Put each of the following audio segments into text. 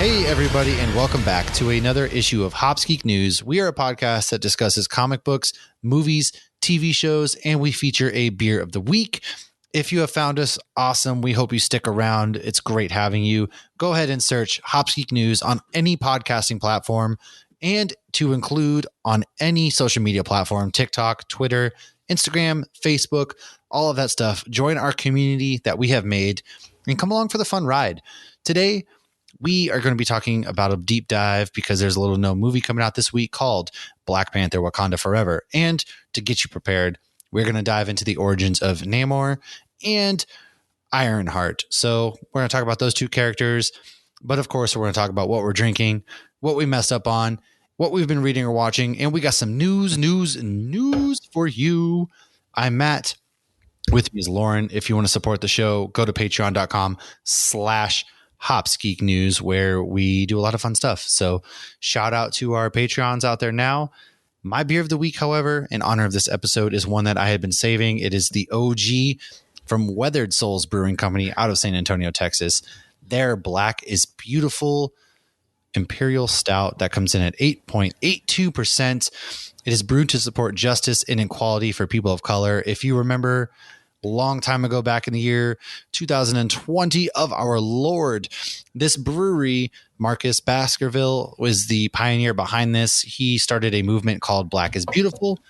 Hey, everybody, and welcome back to another issue of Hops Geek News. We are a podcast that discusses comic books, movies, TV shows, and we feature a beer of the week. If you have found us, awesome. We hope you stick around. It's great having you. Go ahead and search Hops Geek News on any podcasting platform and to include on any social media platform, TikTok, Twitter, Instagram, Facebook, all of that stuff. Join our community that we have made and come along for the fun ride. Today, we are going to be talking about a deep dive because there's a little known movie coming out this week called Black Panther: Wakanda Forever. And to get you prepared, we're going to dive into the origins of Namor and Ironheart. So we're going to talk about those two characters. But of course, we're going to talk about what we're drinking, what we messed up on, what we've been reading or watching. And we got some news for you. I'm Matt. With me is Lauren. If you want to support the show, go to patreon.com/Hops Geek News, where we do a lot of fun stuff. So shout out to our Patreons out there now. My beer of the week, however, in honor of this episode, is one that I had been saving. It is the OG from Weathered Souls Brewing Company out of San Antonio, Texas. Their Black is Beautiful Imperial Stout that comes in at 8.82%. It is brewed to support justice and equality for people of color. If you remember a long time ago, back in the year 2020 of our Lord, this brewery, Marcus Baskerville, was the pioneer behind this. He started a movement called Black is Beautiful,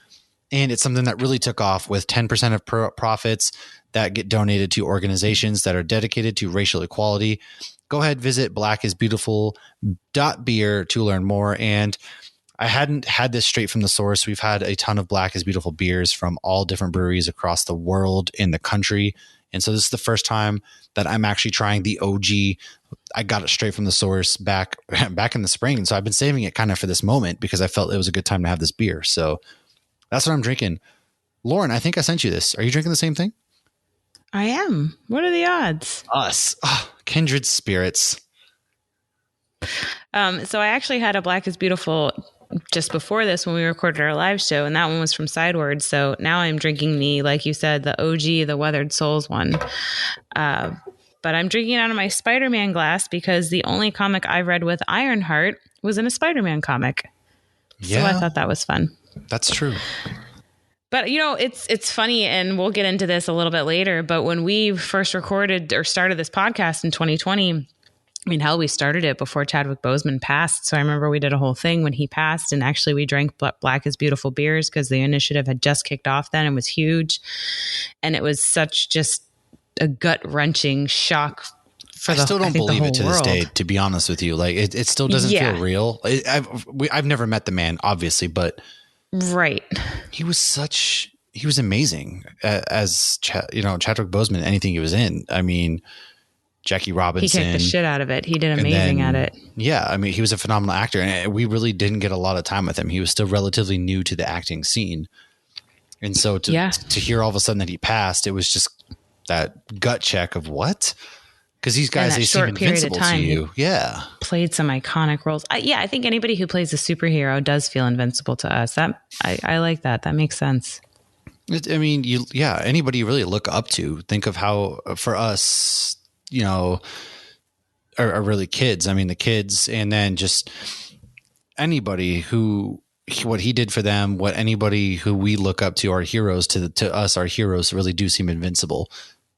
and it's something that really took off with 10% of profits that get donated to organizations that are dedicated to racial equality. Go ahead, visit blackisbeautiful.beer to learn more. And I hadn't had this straight from the source. We've had a ton of Black is Beautiful beers from all different breweries across the world, in the country. And so this is the first time that I'm actually trying the OG. I got it straight from the source back in the spring. And so I've been saving it kind of for this moment because I felt it was a good time to have this beer. So that's what I'm drinking. Lauren, I think I sent you this. Are you drinking the same thing? I am. What are the odds? Us. Oh, kindred spirits. So I actually had a Black is Beautiful just before this when we recorded our live show, and that one was from Sidewards. So now I'm drinking the, like you said, the OG, the Weathered Souls one. But I'm drinking out of my Spider-Man glass because the only comic I read with Ironheart was in a Spider-Man comic. Yeah. So I thought that was fun. That's true. But, you know, it's funny, and we'll get into this a little bit later, but when we first recorded or started this podcast in 2020, I mean, hell, we started it before Chadwick Boseman passed. So I remember we did a whole thing when he passed, and actually we drank Black is Beautiful beers because the initiative had just kicked off then and was huge. And it was such just a gut-wrenching shock for I still don't believe it to this day, to be honest with you. Like, it still doesn't feel real. I've never met the man, obviously, but right. He was amazing as Chadwick Boseman, anything he was in. I mean, Jackie Robinson. He kicked the shit out of it. He did amazing at it. Yeah. I mean, he was a phenomenal actor, and we really didn't get a lot of time with him. He was still relatively new to the acting scene. And so to hear all of a sudden that he passed, it was just that gut check of what? Because these guys, they seem invincible to you. Yeah. Played some iconic roles. I think anybody who plays a superhero does feel invincible to us. I like that. That makes sense. Anybody you really look up to. Think of how, for us, are really kids. I mean, the kids, and then just anybody who, what he did for them, what anybody who we look up to, our heroes, to us, our heroes really do seem invincible.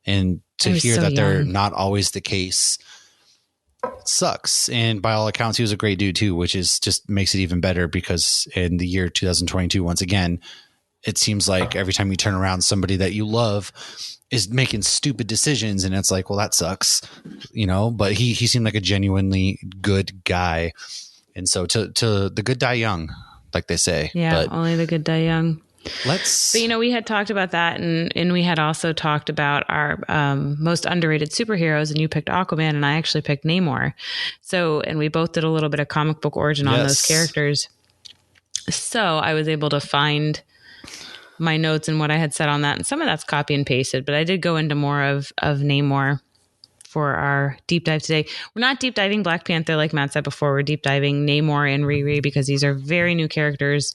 And to hear that they're not always the case sucks. And by all accounts, he was a great dude too, which is just makes it even better because in the year 2022, once again, it seems like every time you turn around, somebody that you love is making stupid decisions, and it's like, well, that sucks, but he seemed like a genuinely good guy. And so to the good die young, like they say. Yeah. But only the good die young. But we had talked about that, and we had also talked about our most underrated superheroes, and you picked Aquaman and I actually picked Namor. So, and we both did a little bit of comic book origin on those characters. So I was able to find my notes and what I had said on that. And some of that's copy and pasted, but I did go into more of Namor for our deep dive today. We're not deep diving Black Panther like Matt said before. We're deep diving Namor and Riri because these are very new characters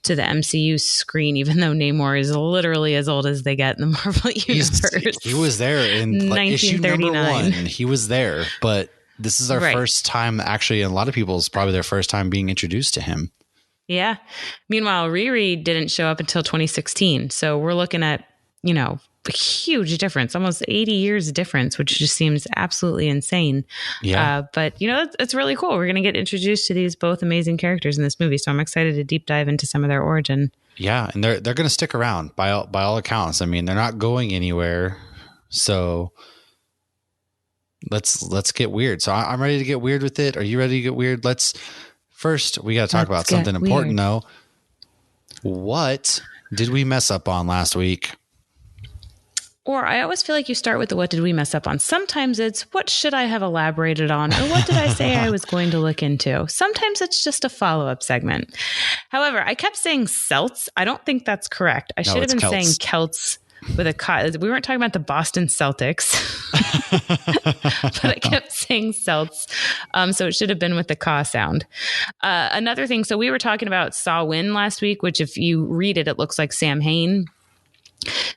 to the MCU screen, even though Namor is literally as old as they get in the Marvel universe. He was there in issue number 1. He was there, but this is our first time, actually, and a lot of people's probably their first time being introduced to him. Yeah. Meanwhile, Riri didn't show up until 2016. So we're looking at, a huge difference, almost 80 years difference, which just seems absolutely insane. Yeah. But, it's really cool. We're going to get introduced to these both amazing characters in this movie. So I'm excited to deep dive into some of their origin. Yeah. And they're going to stick around by all accounts. I mean, they're not going anywhere. So let's get weird. So I'm ready to get weird with it. Are you ready to get weird? First, we got to talk about something important, though. What did we mess up on last week? Or I always feel like you start with the what did we mess up on? Sometimes it's what should I have elaborated on? Or what did I say I was going to look into? Sometimes it's just a follow-up segment. However, I kept saying Celts. I don't think that's correct. I should have been saying Celts with a K. We weren't talking about the Boston Celtics. But I kept saying Celts. So it should have been with the Ka sound. Another thing, so we were talking about Saw Win last week, which if you read it, it looks like Sam Hain.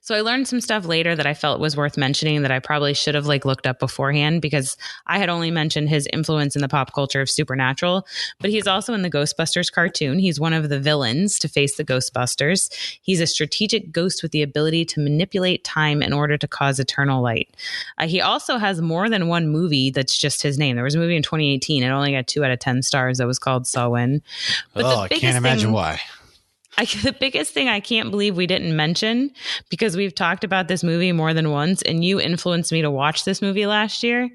So I learned some stuff later that I felt was worth mentioning that I probably should have looked up beforehand, because I had only mentioned his influence in the pop culture of Supernatural, but he's also in the Ghostbusters cartoon. He's one of the villains to face the Ghostbusters. He's a strategic ghost with the ability to manipulate time in order to cause eternal light. He also has more than one movie that's just his name. There was a movie in 2018. It only got 2 out of 10 stars that was called Samhain. But I can't imagine why. The biggest thing I can't believe we didn't mention, because we've talked about this movie more than once, and you influenced me to watch this movie last year.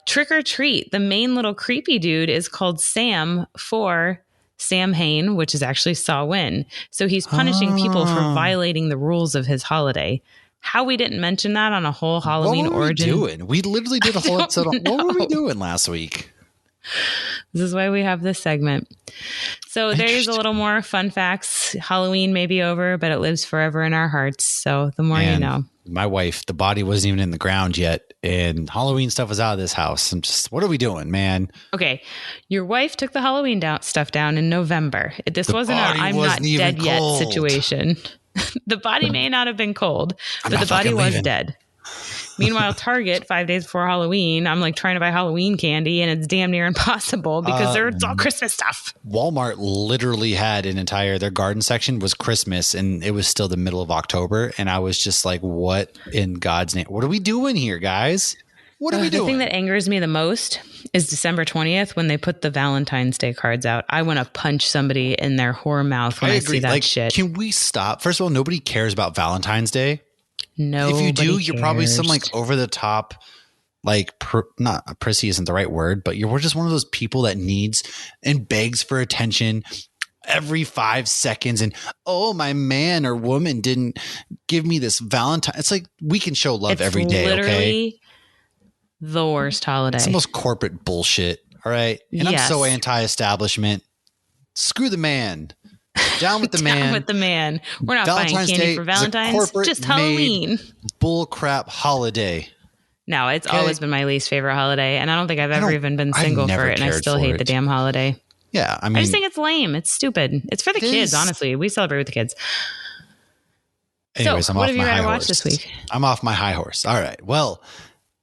Trick or Treat, the main little creepy dude is called Sam for Sam Hain, which is actually Samhain. So he's punishing people for violating the rules of his holiday. How we didn't mention that on a whole Halloween origin. What were we doing? We literally did a whole episode on what were we doing last week? This is why we have this segment. So there's a little more fun facts. Halloween may be over, but it lives forever in our hearts. So the more you know. My wife, the body wasn't even in the ground yet, and Halloween stuff was out of this house. I'm just, what are we doing, man? Okay. Your wife took the Halloween stuff down in November. This wasn't a I'm not dead yet situation. The body may not have been cold, but the body was dead. Meanwhile, Target, 5 days before Halloween, I'm trying to buy Halloween candy, and it's damn near impossible because it's all Christmas stuff. Walmart literally had their garden section was Christmas, and it was still the middle of October. And I was just like, what in God's name? What are we doing here, guys? What are we doing? The thing that angers me the most is December 20th when they put the Valentine's Day cards out. I want to punch somebody in their whore mouth when I see that shit. Can we stop? First of all, nobody cares about Valentine's Day. No, if you do, you're probably some over the top, not prissy isn't the right word, but we're just one of those people that needs and begs for attention every 5 seconds. And my man or woman didn't give me this Valentine. It's like we can show love every day. Okay, the worst holiday. It's the most corporate bullshit. All right, and I'm so anti-establishment. Screw the man. Down with the man. Down with the man. We're not buying candy Day for Valentine's. Just Halloween. Bull crap holiday. No, it's always been my least favorite holiday, and I don't think I've ever even been single for it, and I still hate the damn holiday. Yeah, I just think it's lame. It's stupid. It's for the kids, honestly. We celebrate with the kids. Anyways, so, what have you read or watched this week? I'm off my high horse. All right. Well,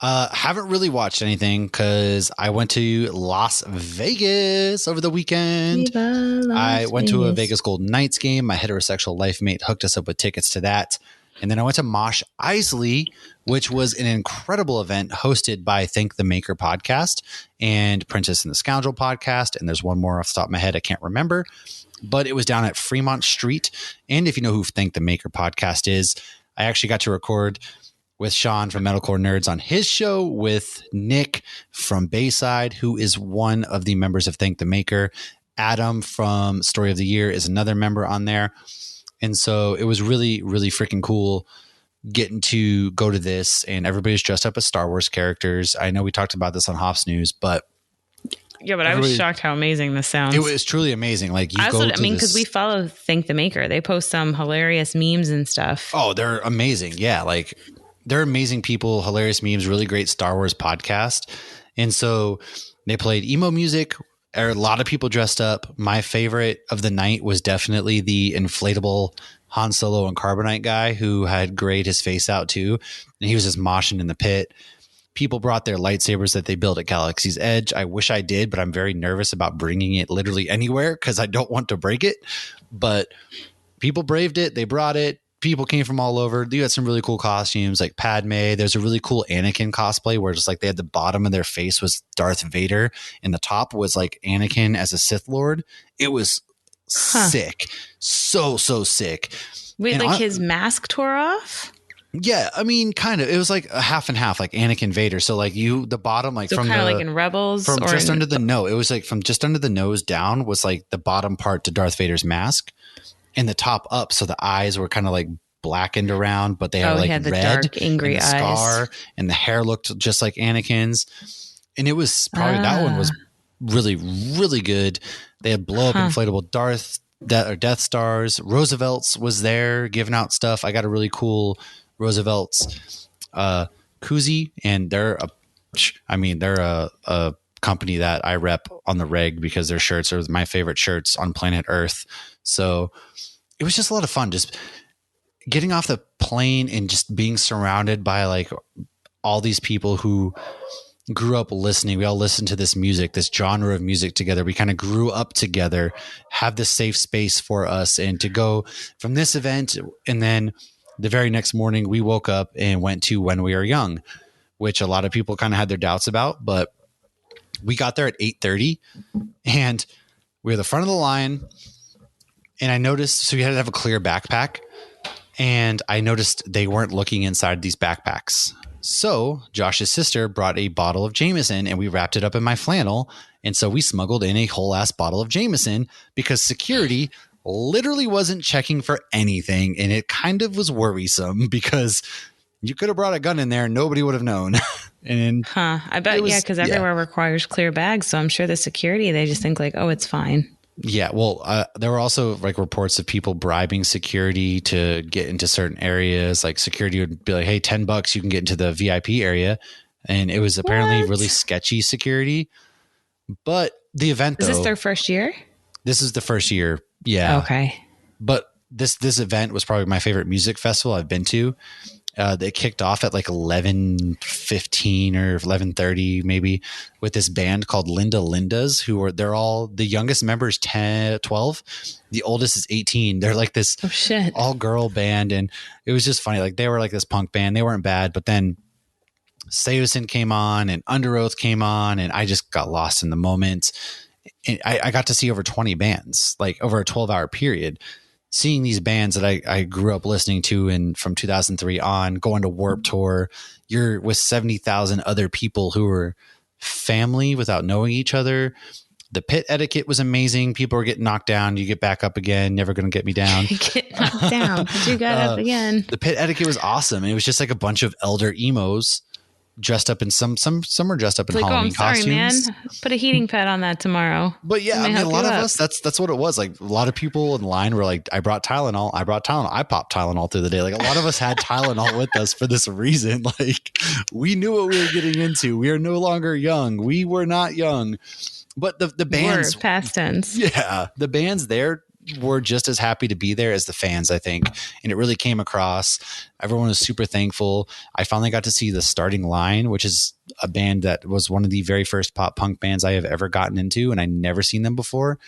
haven't really watched anything because I went to Las Vegas over the weekend. I went to a Vegas Golden Knights game. My heterosexual life mate hooked us up with tickets to that. And then I went to MoshEisley, which was an incredible event hosted by ThankTheMaker podcast and Princess and the Scoundrel podcast. And there's one more off the top of my head I can't remember. But it was down at Fremont Street. And if you know who ThankTheMaker podcast is, I actually got to record with Sean from Metalcore Nerds on his show, with Nick from Bayside, who is one of the members of Thank the Maker. Adam from Story of the Year is another member on there. And so it was really, really freaking cool getting to go to this, and everybody's dressed up as Star Wars characters. I know we talked about this on Hops News, but I was shocked how amazing this sounds. It was truly amazing. Because we follow Thank the Maker. They post some hilarious memes and stuff. Oh, they're amazing. Yeah, they're amazing people, hilarious memes, really great Star Wars podcast. And so they played emo music. A lot of people dressed up. My favorite of the night was definitely the inflatable Han Solo and Carbonite guy who had grayed his face out too. And he was just moshing in the pit. People brought their lightsabers that they built at Galaxy's Edge. I wish I did, but I'm very nervous about bringing it literally anywhere because I don't want to break it. But people braved it. They brought it. People came from all over. You had some really cool costumes like Padme. There's a really cool Anakin cosplay where just like they had the bottom of their face was Darth Vader and the top was like Anakin as a Sith Lord. It was sick. So sick. Wait, and like his mask tore off? Yeah, I mean, kind of. It was like a half and half, like Anakin Vader. So like the bottom, like so from kind of like in Rebels, from or just under the nose. It was like from just under the nose down was like the bottom part to Darth Vader's mask. And the top up, so the eyes were kind of like blackened around, but they had like the red, dark, angry and the eyes, scar, and the hair looked just like Anakin's. And it was probably that one was really, really good. They had blow up inflatable Death Stars. Roosevelt's was there giving out stuff. I got a really cool Roosevelt's koozie, and they're a company that I rep on the reg because their shirts are my favorite shirts on planet Earth. So it was just a lot of fun, just getting off the plane and just being surrounded by like all these people who grew up listening. We all listened to this music, this genre of music together. We kind of grew up together, have this safe space for us, and to go from this event. And then the very next morning we woke up and went to When We Are Young, which a lot of people kind of had their doubts about, but we got there at 8:30 and we were the front of the line. And I noticed, so you had to have a clear backpack, and I noticed they weren't looking inside these backpacks. So Josh's sister brought a bottle of Jameson and we wrapped it up in my flannel. And so we smuggled in a whole ass bottle of Jameson because security literally wasn't checking for anything. And it kind of was worrisome because you could have brought a gun in there and nobody would have known. And I bet, because everywhere requires clear bags. So I'm sure the security, they just think like, oh, it's fine. Yeah, well, there were also like reports of people bribing security to get into certain areas. Like security would be like, hey, $10, you can get into the VIP area. And it was apparently really sketchy security. But the event, Is this their first year? This is the first year. Yeah. Okay. But this event was probably my favorite music festival I've been to. They kicked off at like 11:15 or 11:30 maybe with this band called Linda Lindas, they're all the youngest members 12, the oldest is 18. They're like this all girl band, and it was just funny. Like they were like this punk band. They weren't bad, but then Seosin came on and Under Oath came on, and I just got lost in the moment. And I got to see over 20 bands like over a 12-hour period. Seeing these bands that I grew up listening to and from 2003 on, going to Warped Tour, you're with 70,000 other people who were family without knowing each other. The pit etiquette was amazing. People were getting knocked down. You get back up again. Never going to get me down. Get knocked down. But you got up again. The pit etiquette was awesome. It was just like a bunch of elder emos dressed up in some were dressed up in Halloween costumes. Man. Put a heating pad on that tomorrow. But yeah, I mean, a lot of us, that's what it was. Like a lot of people in line were like, I brought Tylenol. I popped Tylenol through the day. Like a lot of us had Tylenol with us for this reason. Like we knew what we were getting into. We are no longer young. We were not young, but the bands were past tense. Yeah. The bands there were just as happy to be there as the fans, I think. And it really came across. Everyone was super thankful. I finally got to see the Starting Line, which is a band that was one of the very first pop punk bands I have ever gotten into, and I never seen them before.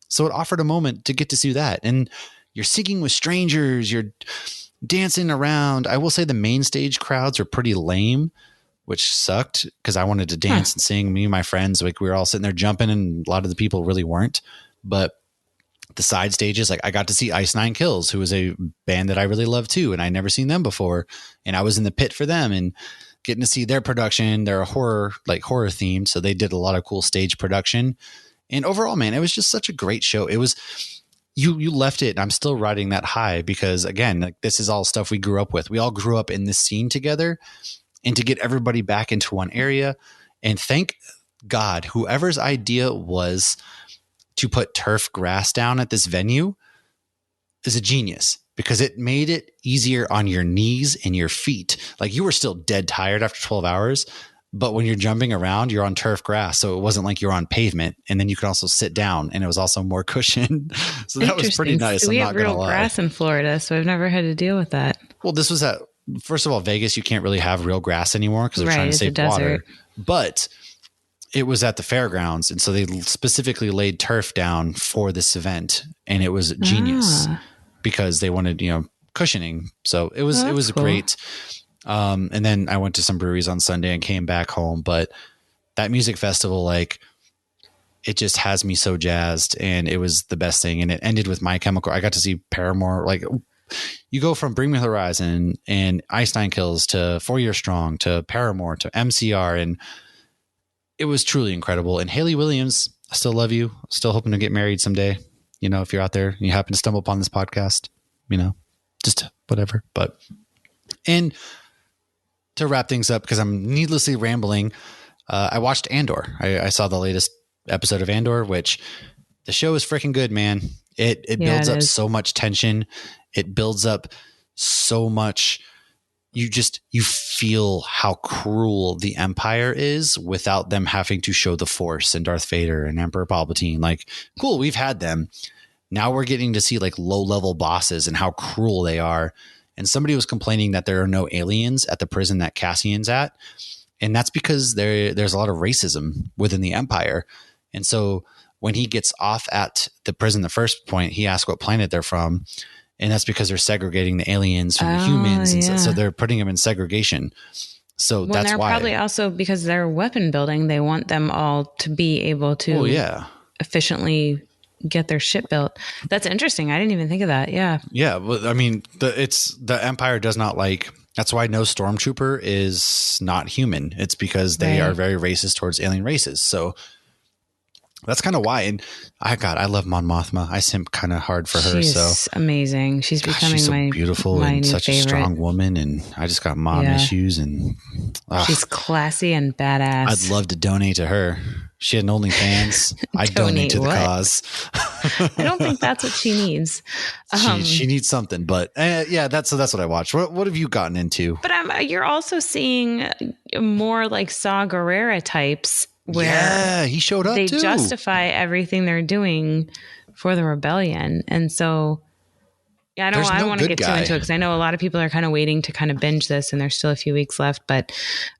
So it offered a moment to get to see that. And you're singing with strangers, you're dancing around. I will say the main stage crowds are pretty lame, which sucked because I wanted to dance and sing. Me and my friends, like we were all sitting there jumping, and a lot of the people really weren't. But the side stages, like I got to see Ice Nine Kills, who was a band that I really love too, and I never seen them before, and I was in the pit for them and getting to see their production. They're a horror themed, so they did a lot of cool stage production. And overall, man, it was just such a great show. It was you left it, and I'm still riding that high because again, like this is all stuff we grew up with. We all grew up in this scene together, and to get everybody back into one area, and thank God, whoever's idea was to put turf grass down at this venue is a genius because it made it easier on your knees and your feet. Like you were still dead tired after 12 hours, but when you're jumping around, you're on turf grass. So it wasn't like you're on pavement, and then you could also sit down, and it was also more cushion. So that was pretty nice. We have real grass in Florida, so I've never had to deal with that. Well, this was at first of all, Vegas, you can't really have real grass anymore because they're trying to save water. But it was at the fairgrounds, and so they specifically laid turf down for this event, and it was genius because they wanted, cushioning. So it was cool. Great. And then I went to some breweries on Sunday and came back home, but that music festival, like, it just has me so jazzed, and it was the best thing. And it ended with My Chemical. I got to see Paramore. Like, you go from Bring Me the Horizon and Ice Nine Kills to 4 Year Strong to Paramore to MCR, and it was truly incredible. And Hayley Williams, I still love you. Still hoping to get married someday. If you're out there and you happen to stumble upon this podcast, just whatever. But, and to wrap things up, because I'm needlessly rambling, I watched Andor. I saw the latest episode of Andor, which the show is freaking good, man. It builds up so much tension. It builds up so much. You feel how cruel the Empire is without them having to show the Force and Darth Vader and Emperor Palpatine. Like, cool, we've had them. Now we're getting to see like low-level bosses and how cruel they are. And somebody was complaining that there are no aliens at the prison that Cassian's at. And that's because there's a lot of racism within the Empire. And so when he gets off at the prison, the first point, he asks what planet they're from. And that's because they're segregating the aliens from the humans. And so they're putting them in segregation. So that's why. Probably also because they're weapon building, they want them all to be able to efficiently get their ship built. That's interesting. I didn't even think of that. Yeah. Yeah. Well, I mean, the Empire does not like, that's why no stormtrooper is not human. It's because they are very racist towards alien races. So that's kind of why. And I love Mon Mothma. I simp kind of hard for her. She's amazing. She's becoming she's so beautiful and such favorite. A strong woman. And I just got mom issues, and she's classy and badass. I'd love to donate to her. She had an OnlyFans. I'd donate to the cause. I don't think that's what she needs. She needs something, but that's what I watched. What have you gotten into? But you're also seeing more like Saw Gerrera types where he showed up. They too. justify everything they're doing for the rebellion, and so I don't want to get too into it because I know a lot of people are kind of waiting to kind of binge this, and there's still a few weeks left. But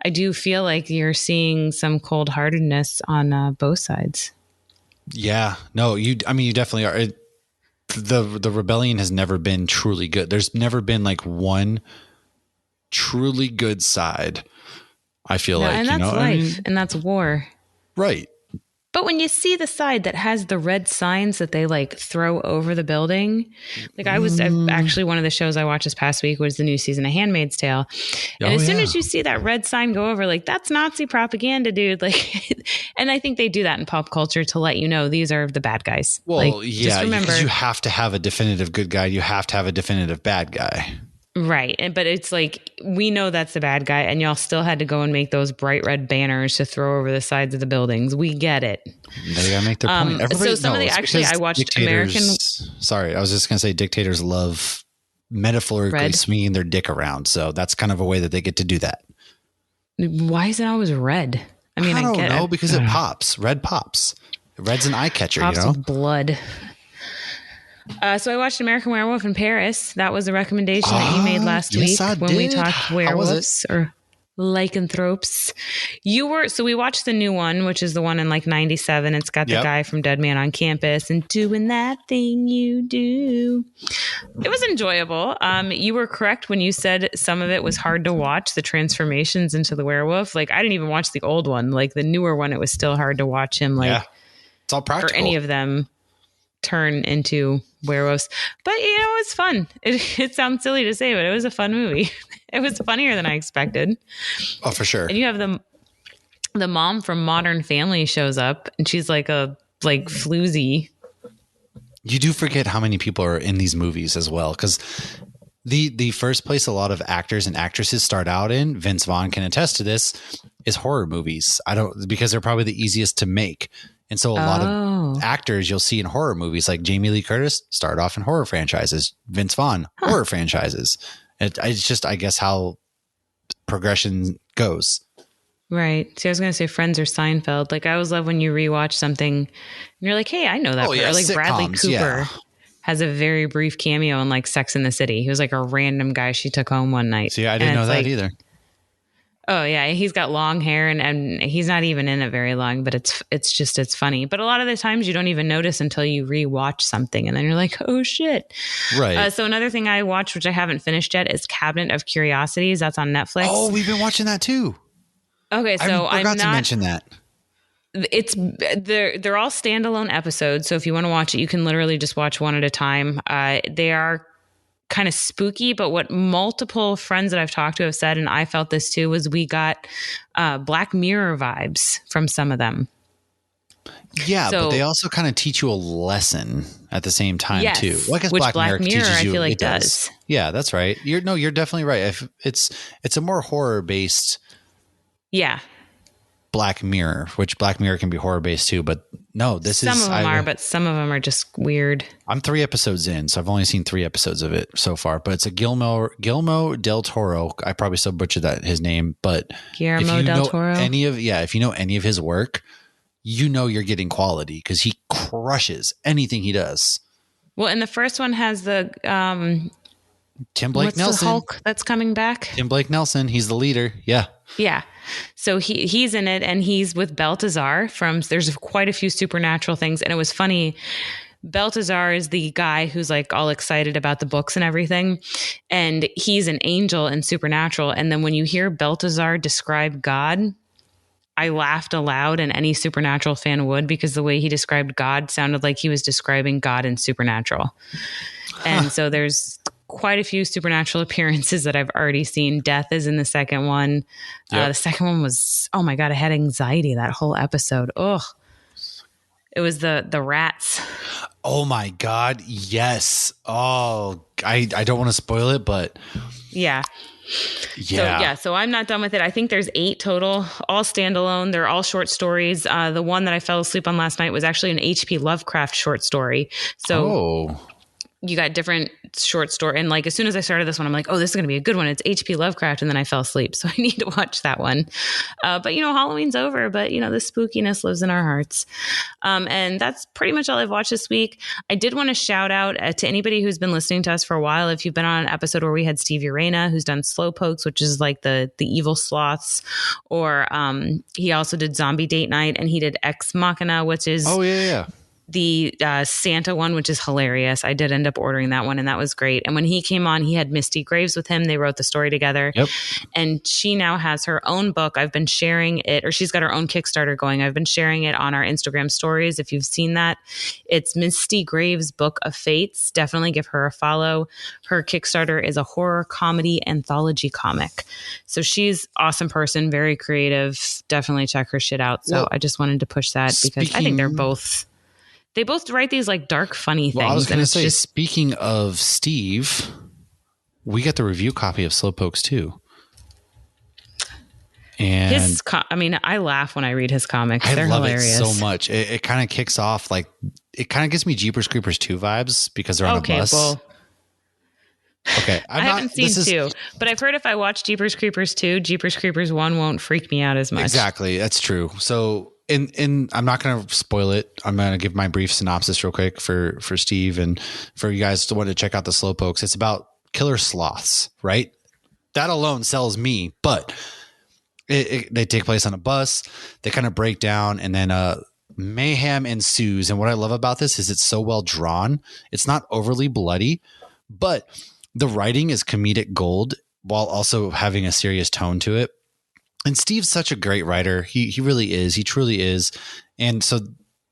I do feel like you're seeing some cold-heartedness on both sides. Yeah, no, you definitely are. The rebellion has never been truly good. There's never been like one truly good side. I feel like, and that's life, and that's war. Right. But when you see the side that has the red signs that they like throw over the building, like actually one of the shows I watched this past week was the new season of Handmaid's Tale. And as soon as you see that red sign go over, like, that's Nazi propaganda, dude. Like, and I think they do that in pop culture to let you know these are the bad guys. Well, like, just remember, because you have to have a definitive good guy. You have to have a definitive bad guy. Right. But it's like, we know that's the bad guy, and y'all still had to go and make those bright red banners to throw over the sides of the buildings. We get it. They gotta make their point. So some of the, actually, I watched American. Sorry, I was just gonna say dictators love metaphorically swinging their dick around. So that's kind of a way that they get to do that. Why is it always red? I mean, I don't know, because it pops. Red pops. Red's an eye catcher, pops with blood. So I watched American Werewolf in Paris. That was a recommendation that you made last week when we talked werewolves or lycanthropes. So we watched the new one, which is the one in like 97. It's got the guy from Dead Man on Campus and doing that thing you do. It was enjoyable. You were correct when you said some of it was hard to watch, the transformations into the werewolf. Like, I didn't even watch the old one. Like, the newer one, it was still hard to watch him. Like, it's all practical. Or any of them turn into werewolves. But it was fun. It sounds silly to say, but it was a fun movie. It was funnier than I expected. Oh, for sure. And you have the mom from Modern Family shows up, and she's like floozy. You do forget how many people are in these movies as well, because the first place a lot of actors and actresses start out in, Vince Vaughn can attest to this, is horror movies. Because they're probably the easiest to make. And so a lot of actors you'll see in horror movies, like Jamie Lee Curtis, start off in horror franchises. Vince Vaughn, horror franchises. It's just, I guess, how progression goes. Right. See, I was going to say Friends or Seinfeld. Like, I always love when you rewatch something and you're like, hey, I know that. Oh, yeah, or like sitcoms, Bradley Cooper. has a very brief cameo in like Sex and the City. He was like a random guy she took home one night. See, I didn't know that either. Oh yeah, he's got long hair and he's not even in it very long, but it's funny. But a lot of the times you don't even notice until you rewatch something, and then you're like, oh shit. Right. So another thing I watched, which I haven't finished yet, is Cabinet of Curiosities. That's on Netflix. Oh, we've been watching that too. Okay, so I forgot to mention that. They're all standalone episodes, so if you want to watch it, you can literally just watch one at a time. They are kind of spooky, but what multiple friends that I've talked to have said, and I felt this too, was we got Black Mirror vibes from some of them. Yeah, but they also kind of teach you a lesson at the same time too. Well, I guess which Black Mirror teaches I you, feel like it does. Yeah, that's right. You're definitely right. It's a more horror based. Yeah. Black Mirror, which Black Mirror can be horror based too, but no, some of them are, but some of them are just weird. I'm 3 episodes in, so I've only seen 3 episodes of it so far, but it's a Guillermo del Toro. I probably still butchered his name, but Guillermo del Toro. If you know any of his work, you know you're getting quality because he crushes anything he does. Well, and the first one has the Tim Blake Nelson. The Hulk that's coming back. Tim Blake Nelson, he's the leader. Yeah. Yeah. So he's in it, and he's with Baltazar there's quite a few supernatural things. And it was funny. Baltazar is the guy who's like all excited about the books and everything. And he's an angel in Supernatural. And then when you hear Baltazar describe God, I laughed aloud, and any Supernatural fan would, because the way he described God sounded like he was describing God in Supernatural. And so there's quite a few supernatural appearances that I've already seen. Death is in the second one. Yep. The second one was, oh my God, I had anxiety that whole episode. Ugh. It was the rats. Oh my God. Yes. Oh, I don't want to spoil it, but yeah. So I'm not done with it. I think there's 8 total, all standalone. They're all short stories. The one that I fell asleep on last night was actually an H.P. Lovecraft short story. So you got different short story. And like, as soon as I started this one, I'm like, oh, this is going to be a good one. It's H.P. Lovecraft. And then I fell asleep. So I need to watch that one. But Halloween's over, but the spookiness lives in our hearts. And that's pretty much all I've watched this week. I did want to shout out to anybody who's been listening to us for a while. If you've been on an episode where we had Steve Urena, who's done Slowpokes, which is like the evil sloths, or he also did Zombie Date Night, and he did Ex Machina, which is the Santa one, which is hilarious. I did end up ordering that one, and that was great. And when he came on, he had Misty Graves with him. They wrote the story together. Yep. And she now has her own book. I've been sharing it, or she's got her own Kickstarter going. I've been sharing it on our Instagram stories. If you've seen that, it's Misty Graves' Book of Fates. Definitely give her a follow. Her Kickstarter is a horror comedy anthology comic. So she's an awesome person, very creative. Definitely check her shit out. So I just wanted to push that because I think they both write these like dark, funny things. Well, I was going to say, speaking of Steve, we got the review copy of Slowpokes too. And I laugh when I read his comics. They're love hilarious. It so much. It kind of kicks off it kind of gives me Jeepers Creepers 2 vibes because they're on a bus. I haven't seen 2, but I've heard if I watch Jeepers Creepers 2, Jeepers Creepers 1 won't freak me out as much. Exactly. That's true. So, and I'm not going to spoil it. I'm going to give my brief synopsis real quick for Steve and for you guys to want to check out the Slowpokes. It's about killer sloths, right? That alone sells me, but they take place on a bus. They kind of break down, and then mayhem ensues. And what I love about this is it's so well drawn. It's not overly bloody, but the writing is comedic gold while also having a serious tone to it. And Steve's such a great writer. He really is. He truly is. And so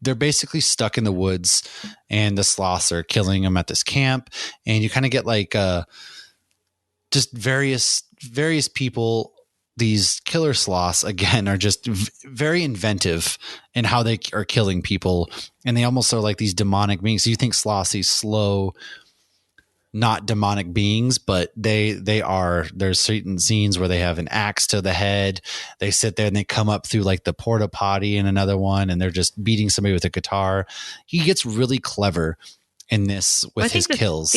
they're basically stuck in the woods, and the sloths are killing them at this camp. And you kind of get just various people. These killer sloths, again, are just very inventive in how they are killing people. And they almost are like these demonic beings. So you think sloths, these slow, not demonic beings, but they are. There's certain scenes where they have an axe to the head. They sit there and they come up through like the porta potty in another one, and they're just beating somebody with a guitar. He gets really clever in this with his kills.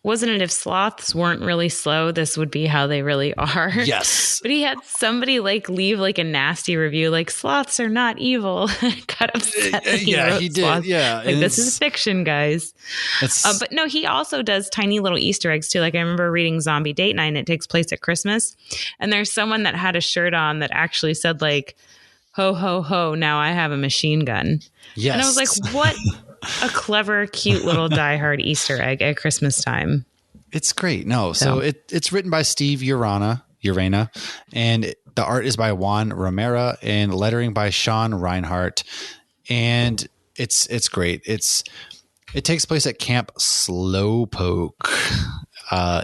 wasn't it if sloths weren't really slow, this would be how they really are? Yes. But he had somebody like leave like a nasty review, like sloths are not evil. Got upset. He did. Sloths. Yeah. Like, this is fiction, guys. But no, he also does tiny little Easter eggs too. Like I remember reading Zombie Date Night, and it takes place at Christmas. And there's someone that had a shirt on that actually said like, ho, ho, ho, now I have a machine gun. Yes. And I was like, what a clever, cute little diehard Easter egg at Christmas time. It's great. No, so it's written by Steve Urena, and the art is by Juan Romero and lettering by Sean Reinhart. And it's great. It takes place at Camp Slowpoke.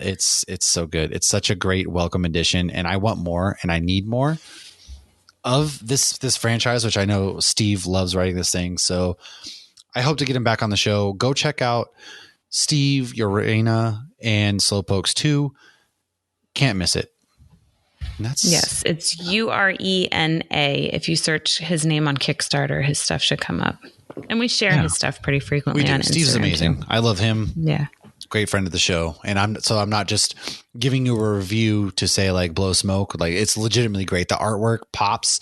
It's so good. It's such a great welcome addition, and I want more, and I need more of this franchise, which I know Steve loves writing this thing. So I hope to get him back on the show. Go check out Steve Urena and Slowpokes 2. Can't miss it. Yes, it's Urena. If you search his name on Kickstarter, his stuff should come up. And we share his stuff pretty frequently on Instagram. Steve's amazing. Too. I love him. Yeah. Great friend of the show. And I'm not just giving you a review to say like blow smoke. Like it's legitimately great. The artwork pops.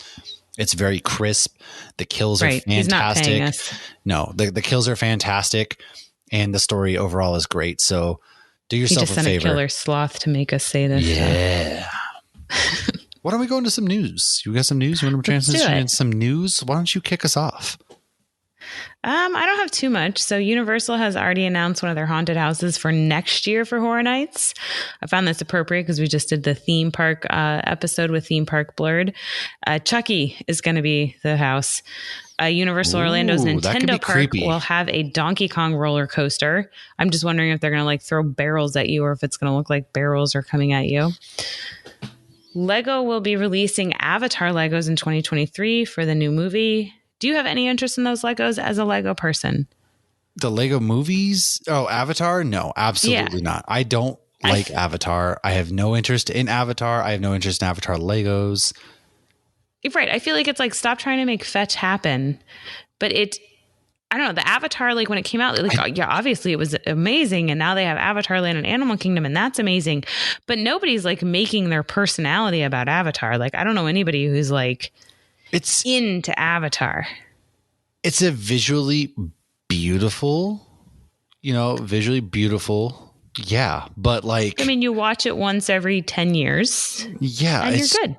It's very crisp. The kills are fantastic. He's not paying us. No, the kills are fantastic. And the story overall is great. So do yourself a favor. He just sent a killer sloth to make us say this. Yeah. Why don't we go into some news? You got some news? You want to transition into some news? Why don't you kick us off? I don't have too much. So Universal has already announced one of their haunted houses for next year for Horror Nights. I found this appropriate because we just did the theme park episode with Theme Park Blurred. Chucky is going to be the house. Universal Orlando's Nintendo Park will have a Donkey Kong roller coaster. I'm just wondering if they're going to like throw barrels at you or if it's going to look like barrels are coming at you. Lego will be releasing Avatar Legos in 2023 for the new movie. Do you have any interest in those Legos as a Lego person? The Lego movies? Oh, Avatar? No, absolutely not. I don't like Avatar. I have no interest in Avatar. I have no interest in Avatar Legos. Right. I feel like it's like, stop trying to make fetch happen. But I don't know, the Avatar, like when it came out, like, obviously it was amazing. And now they have Avatar Land and Animal Kingdom, and that's amazing. But nobody's like making their personality about Avatar. Like, I don't know anybody who's like, it's into Avatar. It's a visually beautiful. Yeah. But like, I mean, you watch it once every 10 years. Yeah. And you're good.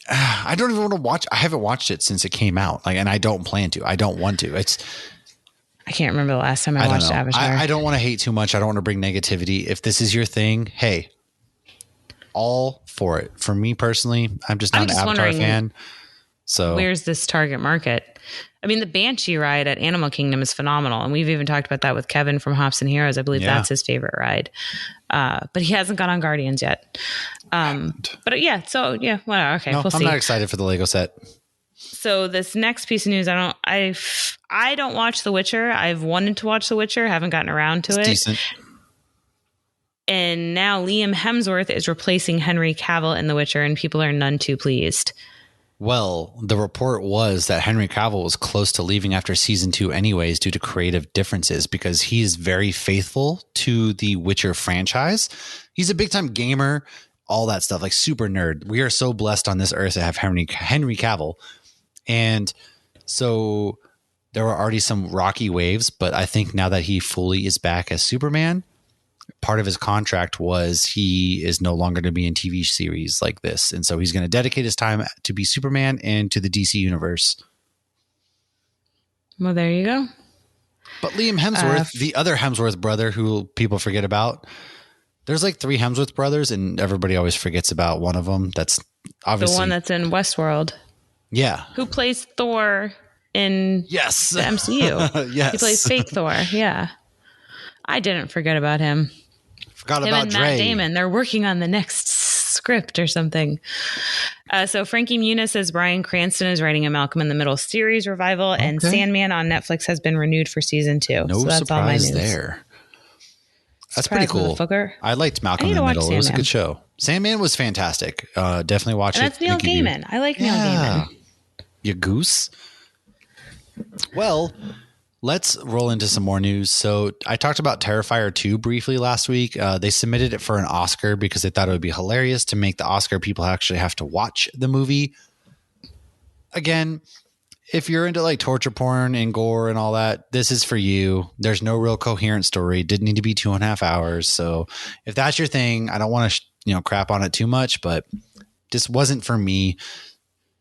I don't even want to watch. I haven't watched it since it came out. Like, and I don't plan to. I don't want to. I can't remember the last time I watched Avatar. I don't want to hate too much. I don't want to bring negativity. If this is your thing, hey, all for it. For me personally, I'm just not an Avatar fan. So where's this target market? I mean, the Banshee ride at Animal Kingdom is phenomenal. And we've even talked about that with Kevin from Hops and Heroes. I believe that's his favorite ride. But he hasn't gone on Guardians yet. But yeah, so yeah, whatever. Okay, we'll see. I'm not excited for the Lego set. So this next piece of news, I don't watch The Witcher. I've wanted to watch The Witcher, haven't gotten around to it. Decent. And now Liam Hemsworth is replacing Henry Cavill in The Witcher, and people are none too pleased. Well, the report was that Henry Cavill was close to leaving after season 2 anyways due to creative differences because he's very faithful to the Witcher franchise. He's a big time gamer, all that stuff, like super nerd. We are so blessed on this earth to have Henry Cavill. And so there were already some rocky waves, but I think now that he fully is back as Superman, part of his contract was he is no longer going to be in TV series like this. And so he's going to dedicate his time to be Superman and to the DC universe. Well, there you go. But Liam Hemsworth, the other Hemsworth brother who people forget about, there's like 3 Hemsworth brothers and everybody always forgets about one of them. That's obviously the one that's in Westworld. Yeah. Who plays Thor in the MCU. Yes. He plays fake Thor. Yeah. I didn't forget about him. Forgot about Dre. Matt Damon. They're working on the next script or something. So Frankie Muniz says Bryan Cranston is writing a Malcolm in the Middle series revival, and Sandman on Netflix has been renewed for season 2. No so that's surprise all my news there. That's pretty cool. I liked Malcolm in the Middle. It was a good show. Sandman was fantastic. Definitely watch it. That's Neil Gaiman. I like Neil Gaiman. You goose. Well, Let's roll into some more news. So I talked about Terrifier 2 briefly last week. They submitted it for an Oscar because they thought it would be hilarious to make the Oscar people actually have to watch the movie. Again, if you're into like torture porn and gore and all that, this is for you. There's no real coherent story. It didn't need to be 2.5 hours. So if that's your thing, I don't want to, crap on it too much, but this wasn't for me.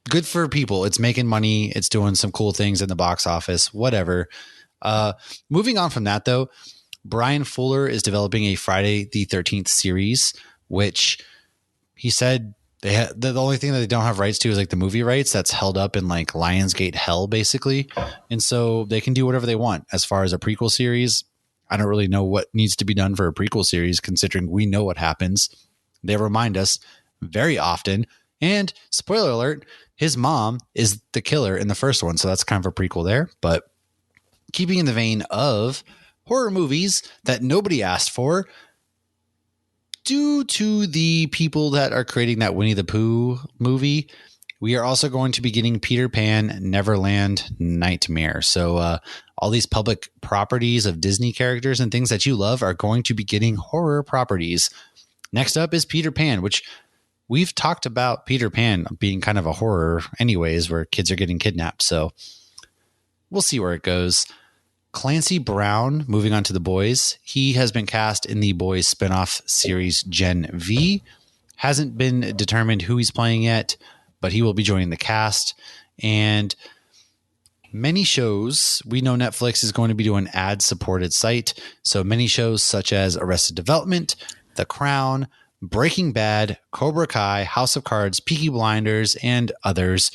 Good for people. It's making money. It's doing some cool things in the box office, whatever. Moving on from that though, Brian Fuller is developing a Friday the 13th series, which he said the only thing that they don't have rights to is like the movie rights that's held up in like Lionsgate hell basically. And so they can do whatever they want as far as a prequel series. I don't really know what needs to be done for a prequel series considering we know what happens. They remind us very often, and spoiler alert, his mom is the killer in the first one. So that's kind of a prequel there, but keeping in the vein of horror movies that nobody asked for, due to the people that are creating that Winnie the Pooh movie, we are also going to be getting Peter Pan Neverland Nightmare. So all these public properties of Disney characters and things that you love are going to be getting horror properties. Next up is Peter Pan, which we've talked about Peter Pan being kind of a horror anyways, where kids are getting kidnapped. So we'll see where it goes. Clancy Brown, moving on to The Boys. He has been cast in the Boys spinoff series Gen V. Hasn't been determined who he's playing yet, but he will be joining the cast. And many shows, we know Netflix is going to be doing an ad-supported site. So many shows such as Arrested Development, The Crown, Breaking Bad, Cobra Kai, House of Cards, Peaky Blinders, and others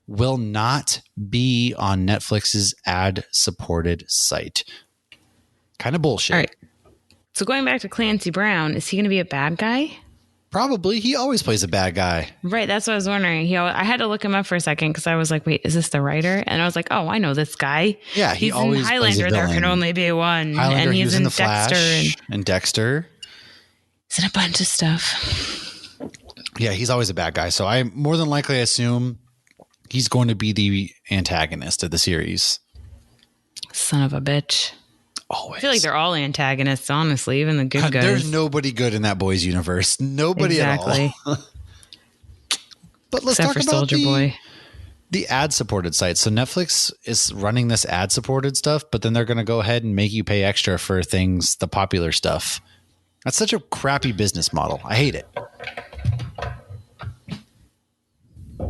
will not be on Netflix's ad-supported site. Kind of bullshit. All right. So going back to Clancy Brown, is he going to be a bad guy? Probably. He always plays a bad guy. Right. That's what I was wondering. I had to look him up for a second because I was like, wait, is this the writer? And I was like, oh, I know this guy. Yeah, he's always in Highlander. There can only be one. Highlander, and he's he's in in The Flash Dexter. and Dexter. He's in a bunch of stuff. Yeah, he's always a bad guy. So I more than likely assume he's going to be the antagonist of the series. Son of a bitch. Always. I feel like they're all antagonists, honestly, even the good guys. There's nobody good in that Boys universe. Nobody at all. But let's Except talk for about Soldier Boy. The ad-supported site. So Netflix is running this ad-supported stuff, but then they're going to go ahead and make you pay extra for things, the popular stuff. That's such a crappy business model. I hate it.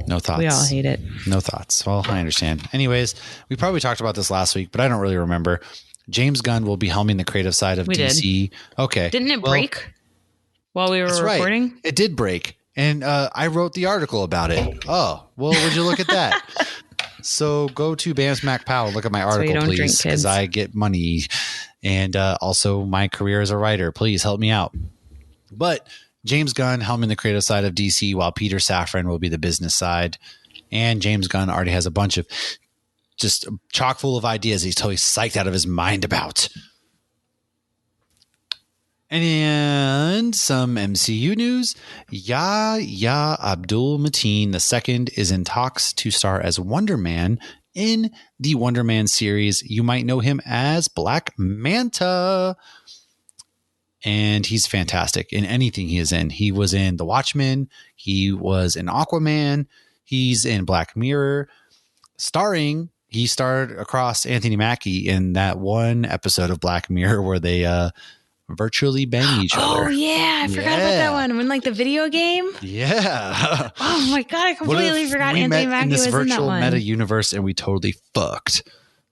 No thoughts. We all hate it. No thoughts. Well, I understand. Anyways, we probably talked about this last week, but I don't really remember. James Gunn will be helming the creative side of DC. Okay. Didn't it break while we were recording? Right. It did break. And I wrote the article about it. Oh, well, would you look at that? So go to Bam's Mac Powell. Look at my article, please, because I get money. And also my career as a writer. Please help me out. But James Gunn helming the creative side of DC, while Peter Safran will be the business side. And James Gunn already has a bunch of just chock full of ideas he's totally psyched out of his mind about. And some MCU news. Yahya Abdul-Mateen II is in talks to star as Wonder Man in the Wonder Man series. You might know him as Black Manta. And he's fantastic in anything he is in. He was in The Watchmen. He was in Aquaman. He's in Black Mirror. He starred across Anthony Mackie in that one episode of Black Mirror where they virtually bang each other. Oh, yeah. I forgot about that one. When, like, the video game? Yeah. Oh, my God. I completely forgot Anthony Mackie was in that one. In this virtual meta universe and we totally fucked.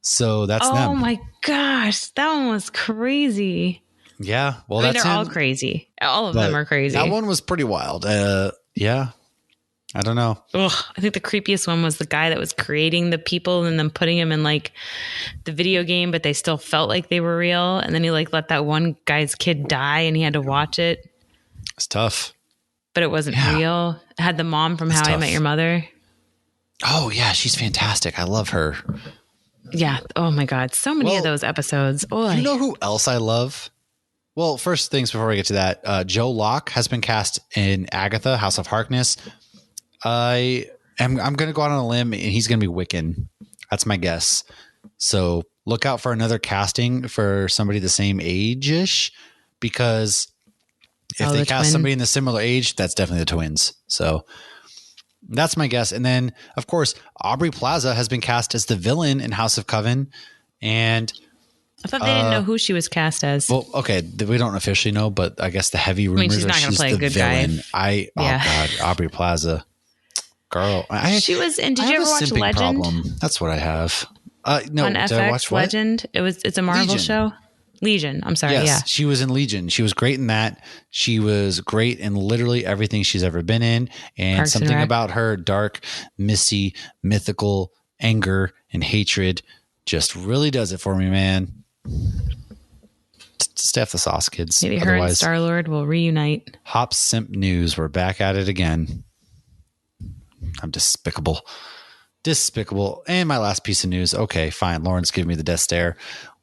So that's them. Oh, my gosh. That one was crazy. Yeah. Well, they're all crazy. All of them are crazy. That one was pretty wild. Yeah. I don't know. Ugh, I think the creepiest one was the guy that was creating the people and then putting them in like the video game, but they still felt like they were real. And then he like let that one guy's kid die and he had to watch it. It's tough. But it wasn't real. It had the mom from How I Met Your Mother. Oh, yeah. She's fantastic. I love her. Yeah. Oh, my God. So many of those episodes. Oh, you know who else I love? Well, first things before we get to that, Joe Locke has been cast in Agatha, House of Harkness. I'm going to go out on a limb and he's going to be Wiccan. That's my guess. So look out for another casting for somebody the same age-ish, because if they cast somebody in the similar age, that's definitely the twins. So that's my guess. And then, of course, Aubrey Plaza has been cast as the villain in House of Coven. And I thought they didn't know who she was cast as. Well, okay, we don't officially know, but I guess the heavy rumors she's not going to play a good villain. Oh God, Aubrey Plaza, girl. She was in. Did you ever watch Legend? Problem. That's what I have. No, on FX, did I watch what? Legend. It's a Marvel show. Legion. I'm sorry. Yes, yeah. She was in Legion. She was great in that. She was great in literally everything she's ever been in. And Parks something about her dark, misty, mythical anger and hatred just really does it for me, man. Stay off the sauce, kids. Maybe her and Star-Lord will reunite. Hop Simp News. We're back at it again. I'm despicable. And my last piece of news. Okay, fine. Lauren's giving me the death stare.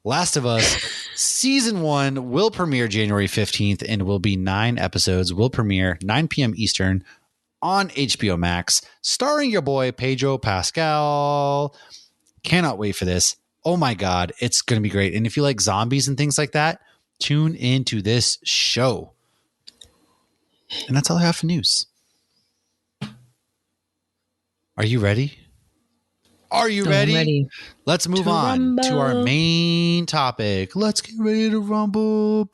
Last of Us season 1 will premiere January 15th and will be 9 episodes. Will premiere 9 p.m. Eastern on HBO Max, starring your boy Pedro Pascal. Cannot wait for this. Oh my God, it's going to be great. And if you like zombies and things like that, tune into this show. And that's all I have for news. Are you ready? Are you ready? Ready? Let's move on to our main topic. Let's get ready to rumble.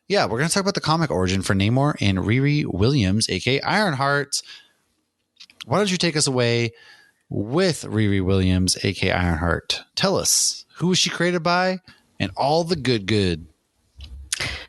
Yeah, we're going to talk about the comic origin for Namor and Riri Williams, aka Ironheart. Why don't you take us away with Riri Williams, aka Ironheart? Tell us, who was she created by and all the good.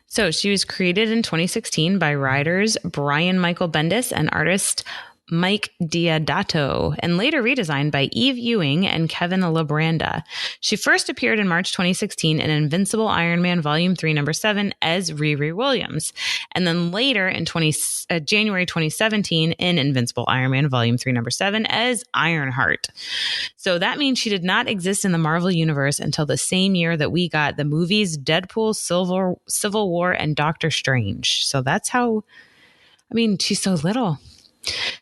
So she was created in 2016 by writers Brian Michael Bendis and artist Mike Diodato, and later redesigned by Eve Ewing and Kevin Labranda. She first appeared in March 2016 in Invincible Iron Man Volume 3, Number 7 as Riri Williams, and then later in January 2017 in Invincible Iron Man Volume 3, Number 7 as Ironheart. So that means she did not exist in the Marvel Universe until the same year that we got the movies Deadpool, Civil War, and Doctor Strange. So that's how, she's so little.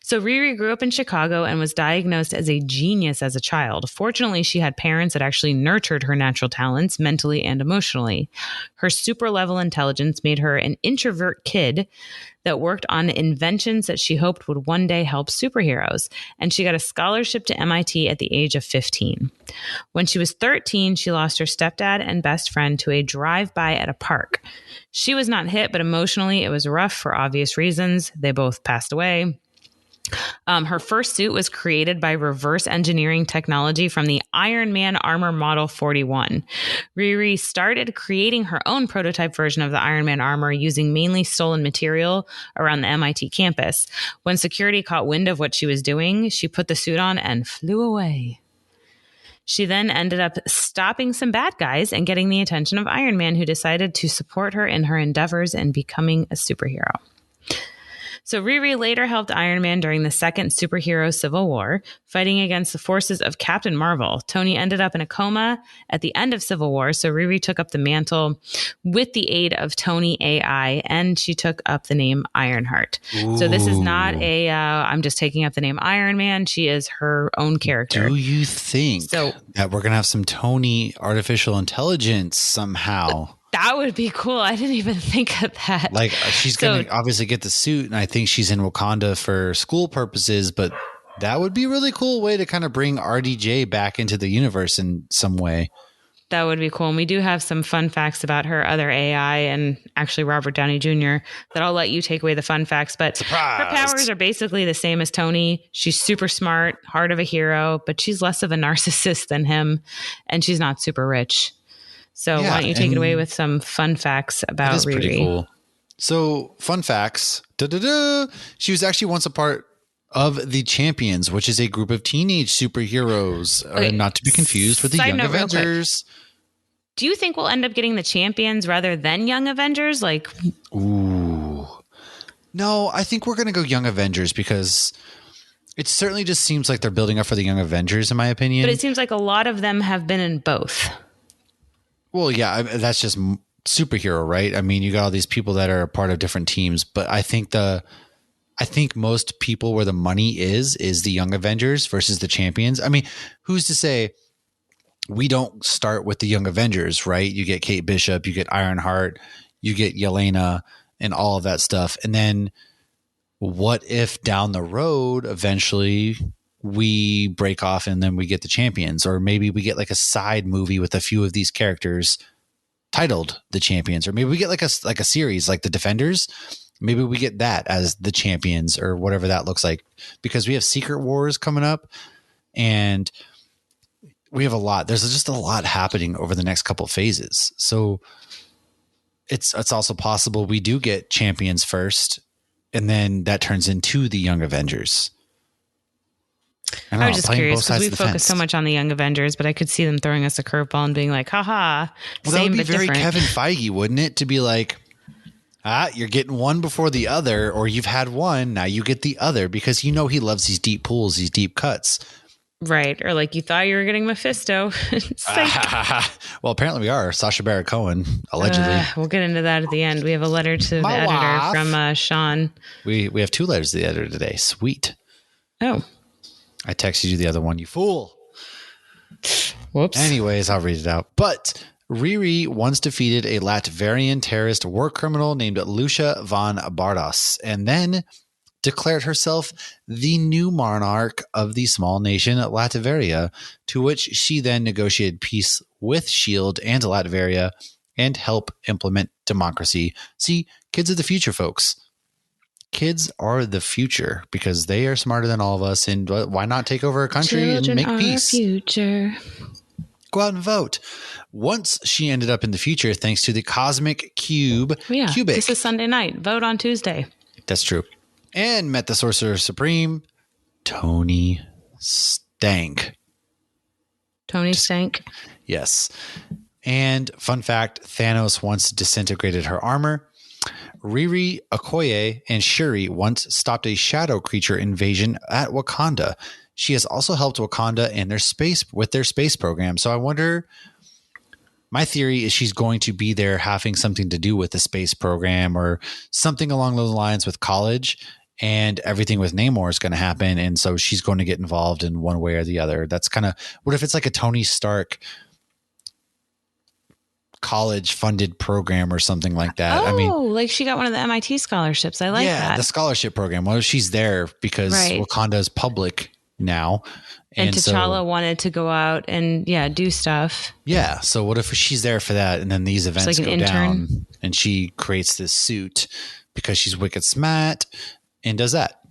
So Riri grew up in Chicago and was diagnosed as a genius as a child. Fortunately, she had parents that actually nurtured her natural talents mentally and emotionally. Her super level intelligence made her an introvert kid that worked on inventions that she hoped would one day help superheroes. And she got a scholarship to MIT at the age of 15. When she was 13, she lost her stepdad and best friend to a drive-by at a park. She was not hit, but emotionally it was rough for obvious reasons. They both passed away. Her first suit was created by reverse engineering technology from the Iron Man armor model 41. Riri started creating her own prototype version of the Iron Man armor using mainly stolen material around the MIT campus. When security caught wind of what she was doing, she put the suit on and flew away. She then ended up stopping some bad guys and getting the attention of Iron Man, who decided to support her in her endeavors in becoming a superhero. So Riri later helped Iron Man during the second superhero Civil War, fighting against the forces of Captain Marvel. Tony ended up in a coma at the end of Civil War, so Riri took up the mantle with the aid of Tony AI, and she took up the name Ironheart. Ooh. So this is not I'm just taking up the name Iron Man. She is her own character. Do you think that we're going to have some Tony artificial intelligence somehow? That would be cool. I didn't even think of that. Like, she's going to obviously get the suit, and I think she's in Wakanda for school purposes, but that would be a really cool way to kind of bring RDJ back into the universe in some way. That would be cool. And we do have some fun facts about her other AI and actually Robert Downey Jr. that I'll let you take away the fun facts. But Surprised. Her powers are basically the same as Tony. She's super smart, heart of a hero, but she's less of a narcissist than him, and she's not super rich. So why don't you take it away with some fun facts about Riri? That's pretty cool. So fun facts. She was actually once a part of the Champions, which is a group of teenage superheroes, not to be confused with the Young Avengers. Do you think we'll end up getting the Champions rather than Young Avengers? No, I think we're going to go Young Avengers because it certainly just seems like they're building up for the Young Avengers, in my opinion. But it seems like a lot of them have been in both. Well, yeah, that's just superhero, right? I mean, you got all these people that are a part of different teams, but I think I think most people where the money is the Young Avengers versus the Champions. I mean, who's to say we don't start with the Young Avengers, right? You get Kate Bishop, you get Ironheart, you get Yelena and all of that stuff. And then what if down the road, eventually we break off and then we get the Champions, or maybe we get like a side movie with a few of these characters titled the Champions, or maybe we get like a series like the Defenders. Maybe we get that as the Champions or whatever that looks like, because we have Secret Wars coming up and we have a lot. There's just a lot happening over the next couple of phases. So it's also possible we do get Champions first and then that turns into the Young Avengers. I was just curious because we focus so much on the Young Avengers, but I could see them throwing us a curveball and being like, haha, well, same that would be but very different. Kevin Feige, wouldn't it? To be like, you're getting one before the other, or you've had one, now you get the other, because he loves these deep pools, these deep cuts. Right. Or like you thought you were getting Mephisto. Well, apparently we are. Sacha Baron Cohen, allegedly. We'll get into that at the end. We have a letter to the editor from Sean. We have 2 letters to the editor today. Sweet. Oh. I texted you the other one, you fool. Whoops. Anyways, I'll read it out. But Riri once defeated a Latvian terrorist war criminal named Lucia von Bardos, and then declared herself the new monarch of the small nation Latveria, to which she then negotiated peace with S.H.I.E.L.D. and Latveria and help implement democracy. See, kids of the future, folks. Kids are the future because they are smarter than all of us. And why not take over a country and make peace? Future. Go out and vote. Once she ended up in the future, thanks to the cosmic cube. Yeah, Cubic. This is Sunday night. Vote on Tuesday. That's true. And met the Sorcerer Supreme, Tony Stank. Tony Stank. Yes. And fun fact, Thanos once disintegrated her armor. Riri, Okoye, and Shuri once stopped a shadow creature invasion at Wakanda. She has also helped Wakanda in their space program. So I wonder, my theory is she's going to be there having something to do with the space program or something along those lines with college, and everything with Namor is going to happen. And so she's going to get involved in one way or the other. That's kind of, what if it's like a Tony Stark college funded program or something like that? Oh, I mean, like she got one of the MIT scholarships. I like that. The scholarship program. Well, she's there because Wakanda is public now. And T'Challa wanted to go out and do stuff. Yeah. So what if she's there for that and then these events go down and she creates this suit because she's wicked smart and does that?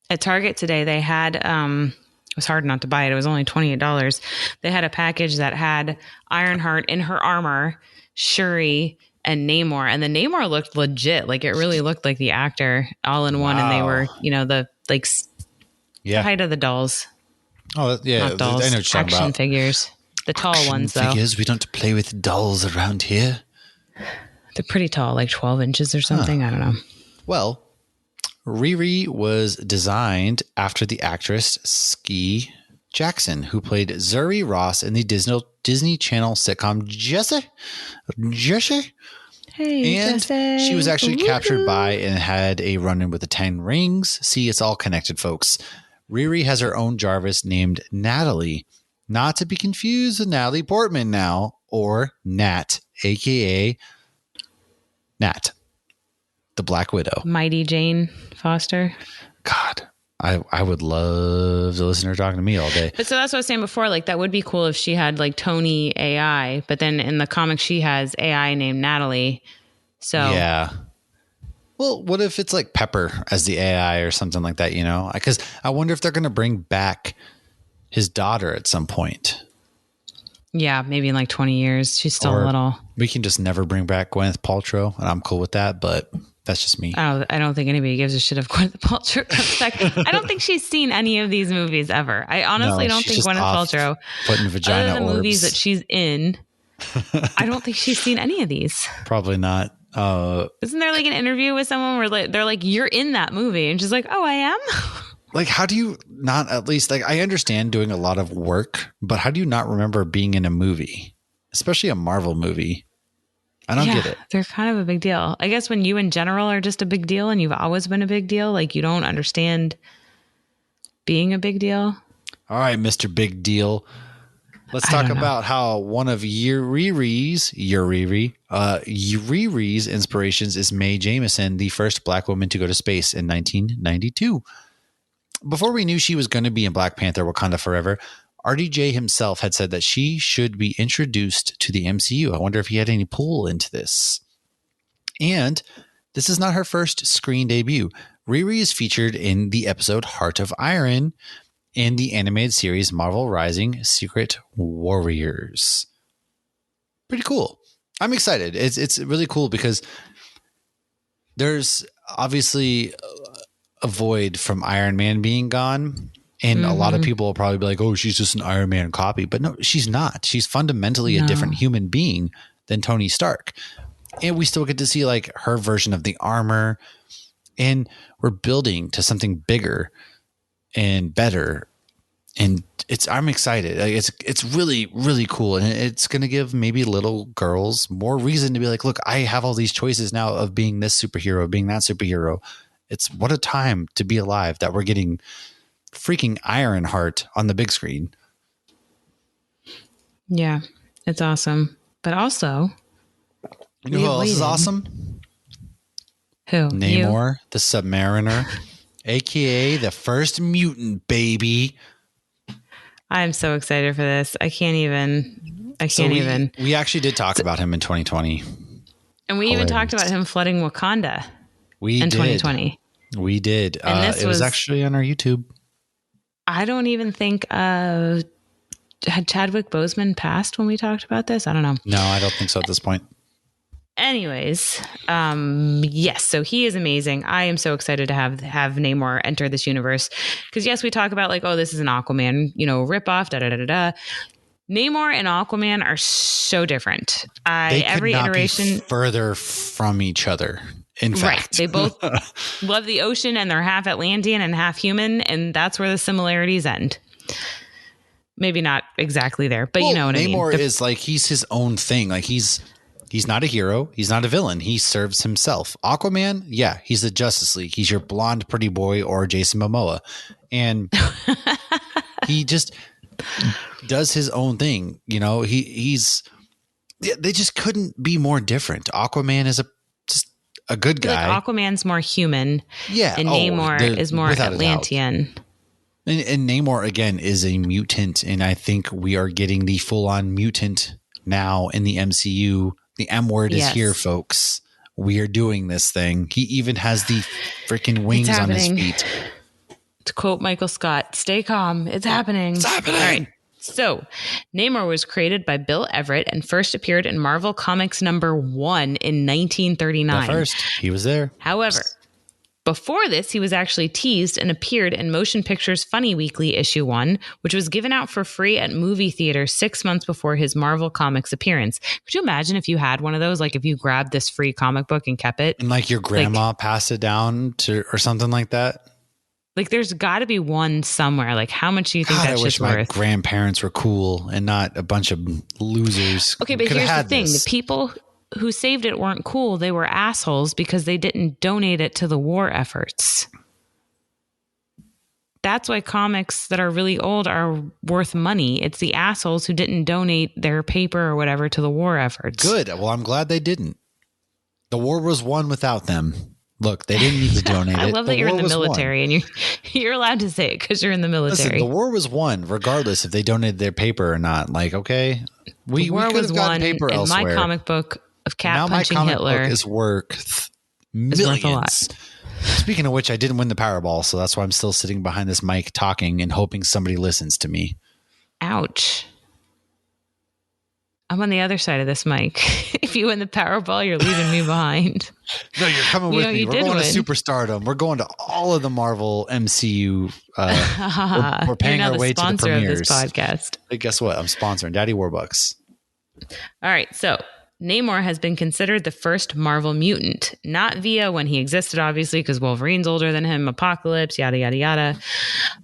At Target today, they had, it was hard not to buy it. It was only $28. They had a package that had Ironheart in her armor, Shuri, and Namor. And the Namor looked legit. Like it really looked like the actor all in one. And they were, the height of the dolls. Oh, yeah. Not dolls, I know what you're talking action about. figures. The tall ones, though. We don't play with dolls around here. They're pretty tall, like 12 inches or something. I don't know. Well, Riri was designed after the actress Ski Jackson, who played Zuri Ross in the Disney Channel sitcom Jessie. Hey, and Jessie. She was actually captured by and had a run-in with the 10 Rings. See, it's all connected, folks. Riri has her own Jarvis named Natalie, not to be confused with Natalie Portman now, or Nat, a.k.a. Nat, the Black Widow. Mighty Jane Foster. God, I would love to listen to her talking to me all day. But so that's what I was saying before. Like that would be cool if she had like Tony AI, but then in the comic she has AI named Natalie. So yeah. Well, what if it's like Pepper as the AI or something like that, Because I wonder if they're going to bring back his daughter at some point. Yeah, maybe in like 20 years. She's still a little. We can just never bring back Gwyneth Paltrow, and I'm cool with that, but that's just me. I don't think anybody gives a shit if Gwyneth Paltrow comes back. I don't think she's seen any of these movies ever. I honestly don't think Gwyneth Paltrow, putting vagina other than the orbs. movies that she's in, I don't think she's seen any of these. Probably not. Isn't there like an interview with someone where they're like, you're in that movie? And she's like, oh, I am? Like, how do you not at least, like, I understand doing a lot of work, but how do you not remember being in a movie, especially a Marvel movie? I don't get it. They're kind of a big deal. I guess when you in general are just a big deal and you've always been a big deal, like you don't understand being a big deal. All right, Mr. Big Deal. Let's talk about how one of Riri's inspirations is Mae Jemison, the first Black woman to go to space in 1992. Before we knew she was going to be in Black Panther Wakanda Forever, RDJ himself had said that she should be introduced to the MCU. I wonder if he had any pull into this. And this is not her first screen debut. Riri is featured in the episode Heart of Iron in the animated series Marvel Rising Secret Warriors. Pretty cool. I'm excited. It's really cool because there's obviously a void from Iron Man being gone. And a lot of people will probably be like, oh, she's just an Iron Man copy. But no, she's not. She's fundamentally a different human being than Tony Stark. And we still get to see like her version of the armor. And we're building to something bigger and better. And I'm excited. Like, it's really, really cool. And it's going to give maybe little girls more reason to be like, look, I have all these choices now of being this superhero, being that superhero. It's what a time to be alive that we're getting freaking Ironheart on the big screen. Yeah, it's awesome. But also, you know who else is awesome? Who? Namor, the Submariner, aka the first mutant, baby. I'm so excited for this. I can't even. We actually did talk about him in 2020. And we even talked about him flooding Wakanda in 2020. We did. And it was actually on our YouTube. I don't even think had Chadwick Boseman passed when we talked about this. I don't know. No, I don't think so at this point. Anyways, yes, so he is amazing. I am so excited to have Namor enter this universe because yes, we talk about like, oh, this is an Aquaman, ripoff, Namor and Aquaman are so different. They could every not iteration be further from each other. In fact, they both love the ocean and they're half Atlantean and half human, and that's where the similarities end. Maybe not exactly there, but you know what I mean. Namor is like he's his own thing. Like he's not a hero. He's not a villain. He serves himself. Aquaman, yeah, he's the Justice League. He's your blonde pretty boy or Jason Momoa. And he just does his own thing. They just couldn't be more different. Aquaman is just a good guy. Like Aquaman's more human. Yeah. And Namor is more Atlantean. And Namor, again, is a mutant. And I think we are getting the full-on mutant now in the MCU. The M word is here, folks. We are doing this thing. He even has the freaking wings on his feet. To quote Michael Scott, stay calm. It's happening. It's happening. All right. So Namor was created by Bill Everett and first appeared in Marvel Comics #1 in 1939. The first. He was there. However, before this, he was actually teased and appeared in Motion Pictures Funny Weekly issue 1, which was given out for free at movie theaters 6 months before his Marvel Comics appearance. Could you imagine if you had one of those? Like if you grabbed this free comic book and kept it? And like your grandma passed it down to or something like that? Like there's got to be one somewhere. Like how much do you think that's just worth? I wish my grandparents were cool and not a bunch of losers. Okay, but here's the thing. The people who saved it weren't cool. They were assholes because they didn't donate it to the war efforts. That's why comics that are really old are worth money. It's the assholes who didn't donate their paper or whatever to the war efforts. Good. Well, I'm glad they didn't. The war was won without them. Look, they didn't need to donate it. I love that you're in the military and you're allowed to say it because you're in the military. Listen, the war was won regardless if they donated their paper or not. Like, okay, we could have gotten paper elsewhere. My comic book of cat punching Hitler. My comic book is worth millions. Worth a lot. Speaking of which, I didn't win the Powerball, so that's why I'm still sitting behind this mic talking and hoping somebody listens to me. Ouch. I'm on the other side of this mic. If you win the Powerball, you're leaving me behind. No, you're coming with me. We're going to Superstardom. We're going to all of the Marvel MCU. We're paying our way to the premieres. You're now the sponsor of this podcast. Hey, guess what? I'm sponsoring Daddy Warbucks. All right. So Namor has been considered the first Marvel mutant, not via when he existed, obviously, because Wolverine's older than him, Apocalypse, yada, yada, yada.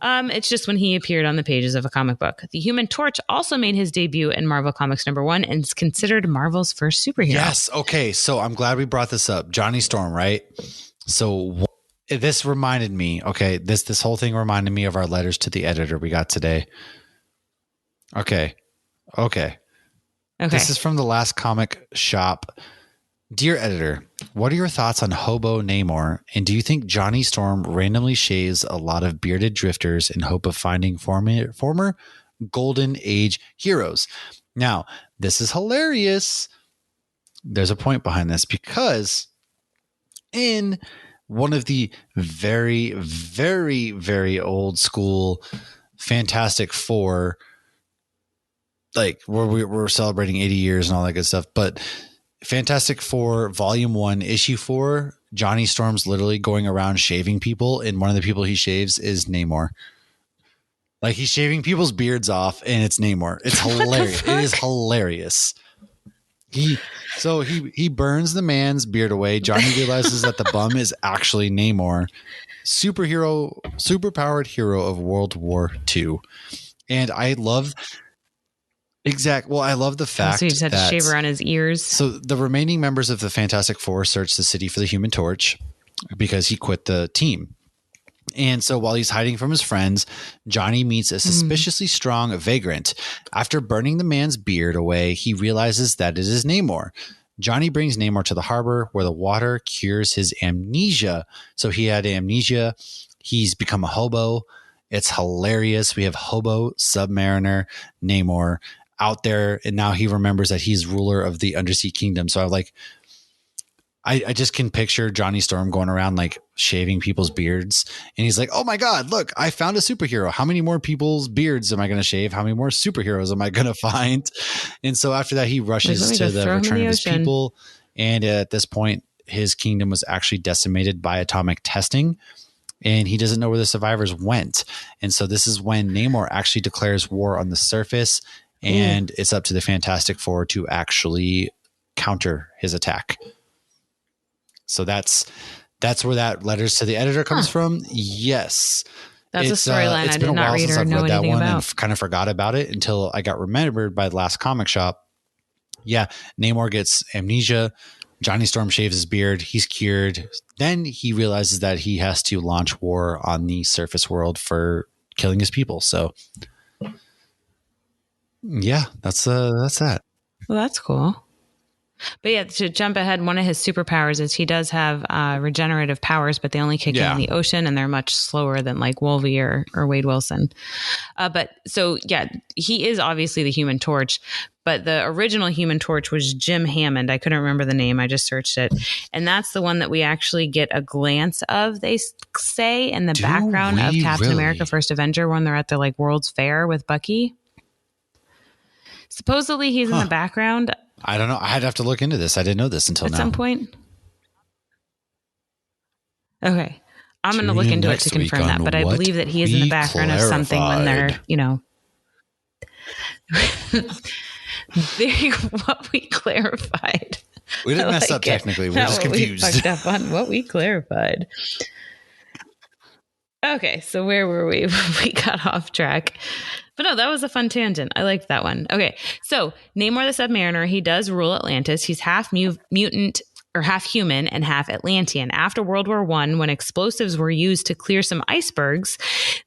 It's just when he appeared on the pages of a comic book. The Human Torch also made his debut in Marvel Comics #1 and is considered Marvel's first superhero. Yes. Okay. So I'm glad we brought this up. Johnny Storm, right? So this reminded me, okay, this whole thing reminded me of our letters to the editor we got today. Okay. This is from the Last Comic Shop. Dear editor, what are your thoughts on Hobo Namor? And do you think Johnny Storm randomly shaves a lot of bearded drifters in hope of finding former Golden Age heroes? Now, this is hilarious. There's a point behind this because in one of the very, very, very old school Fantastic Four, like where we're celebrating 80 years and all that good stuff, but Fantastic Four Volume 1 Issue 4, Johnny Storm's literally going around shaving people, and one of the people he shaves is Namor. Like he's shaving people's beards off, and it's Namor. It's hilarious. It is hilarious. He burns the man's beard away. Johnny realizes that the bum is actually Namor, superpowered hero of World War II. And I love I love the fact so he just had to shave around his ears. So the remaining members of the Fantastic Four search the city for the Human Torch because he quit the team. And so while he's hiding from his friends, Johnny meets a suspiciously strong vagrant. After burning the man's beard away, he realizes that it is Namor. Johnny brings Namor to the harbor where the water cures his amnesia. So he had amnesia. He's become a hobo. It's hilarious. We have hobo submariner Namor out there, and now he remembers that he's ruler of the undersea kingdom. So I just can picture Johnny Storm going around like shaving people's beards, and he's like, oh my God, look, I found a superhero. How many more people's beards am I going to shave? How many more superheroes am I going to find? And so after that, he rushes to the return of his people. And at this point, his kingdom was actually decimated by atomic testing, and he doesn't know where the survivors went. And so this is when Namor actually declares war on the surface, and it's up to the Fantastic Four to actually counter his attack. So that's where that letters to the editor comes from. Yes. That's a storyline I did not read or know anything about. And kind of forgot about it until I got remembered by the Last Comic Shop. Yeah. Namor gets amnesia. Johnny Storm shaves his beard. He's cured. Then he realizes that he has to launch war on the surface world for killing his people. So yeah, that's that. Well, that's cool. But yeah, to jump ahead, one of his superpowers is he does have regenerative powers, but they only kick in the ocean, and they're much slower than like Wolvie or Wade Wilson. But so, yeah, he is obviously the Human Torch, but the original Human Torch was Jim Hammond. I couldn't remember the name. I just searched it. And that's the one that we actually get a glance of, they say, in the background of Captain America First Avenger when they're at the like World's Fair with Bucky. Supposedly he's in the background. I don't know. I'd have to look into this. I didn't know this until now. At some point. Okay. I'm going to look into it to confirm that, but I believe that he is in the background of something when they're, what we clarified. We didn't mess up technically. We're just confused. We fucked up on what we clarified. Okay, so where were we? We got off track. But no, that was a fun tangent. I liked that one. Okay, so Namor the Submariner, he does rule Atlantis. He's half mutant or half human and half Atlantean. After World War I, when explosives were used to clear some icebergs,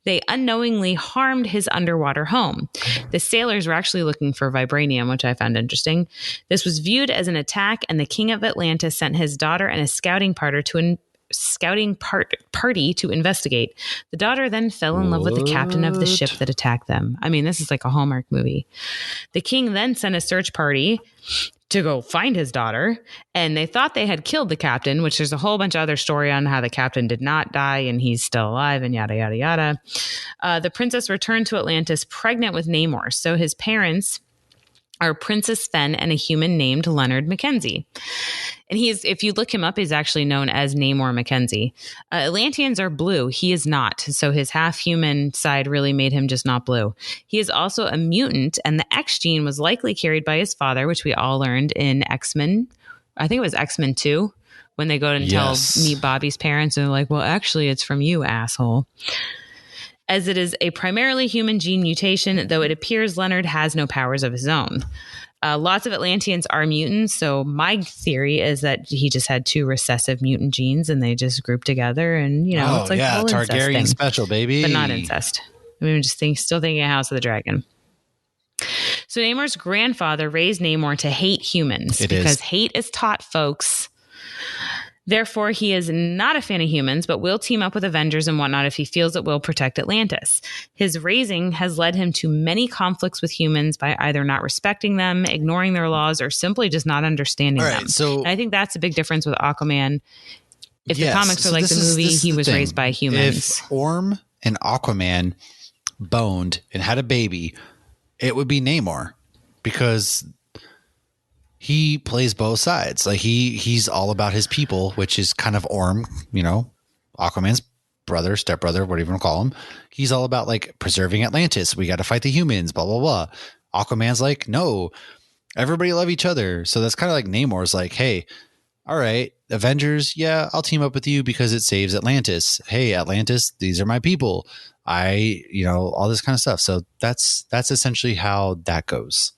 they unknowingly harmed his underwater home. The sailors were actually looking for vibranium, which I found interesting. This was viewed as an attack, and the king of Atlantis sent his daughter and a scouting party to investigate. The daughter then fell in love with the captain of the ship that attacked them. I mean, this is like a Hallmark movie. The king then sent a search party to go find his daughter, and they thought they had killed the captain, which there's a whole bunch of other story on how the captain did not die and he's still alive and yada, yada, yada. The princess returned to Atlantis pregnant with Namor. So his parents are Princess Fen and a human named Leonard Mackenzie. And if you look him up, he's actually known as Namor Mackenzie. Atlanteans are blue. He is not. So his half-human side really made him just not blue. He is also a mutant, and the X gene was likely carried by his father, which we all learned in X-Men. I think it was X-Men 2, when they go and meet Bobby's parents, and they're like, well, actually, it's from you, asshole. As it is a primarily human gene mutation, though it appears Leonard has no powers of his own. Lots of Atlanteans are mutants, so my theory is that he just had 2 recessive mutant genes and they just grouped together, and it's like the whole Targaryen thing, special, baby, but not incest. I mean, still thinking of House of the Dragon. So Namor's grandfather raised Namor to hate humans because hate is taught, folks. Therefore, he is not a fan of humans, but will team up with Avengers and whatnot if he feels it will protect Atlantis. His raising has led him to many conflicts with humans by either not respecting them, ignoring their laws, or simply just not understanding them. So, and I think that's a big difference with Aquaman. If the comics are like the movie, he was raised by humans. If Orm and Aquaman boned and had a baby, it would be Namor, because he plays both sides. Like he's all about his people, which is kind of Orm, Aquaman's brother, stepbrother, whatever you want to call him. He's all about like preserving Atlantis. We got to fight the humans, blah, blah, blah. Aquaman's like, no, everybody love each other. So that's kind of like Namor's like, hey, all right, Avengers. Yeah, I'll team up with you because it saves Atlantis. Hey, Atlantis, these are my people. All this kind of stuff. So that's essentially how that goes.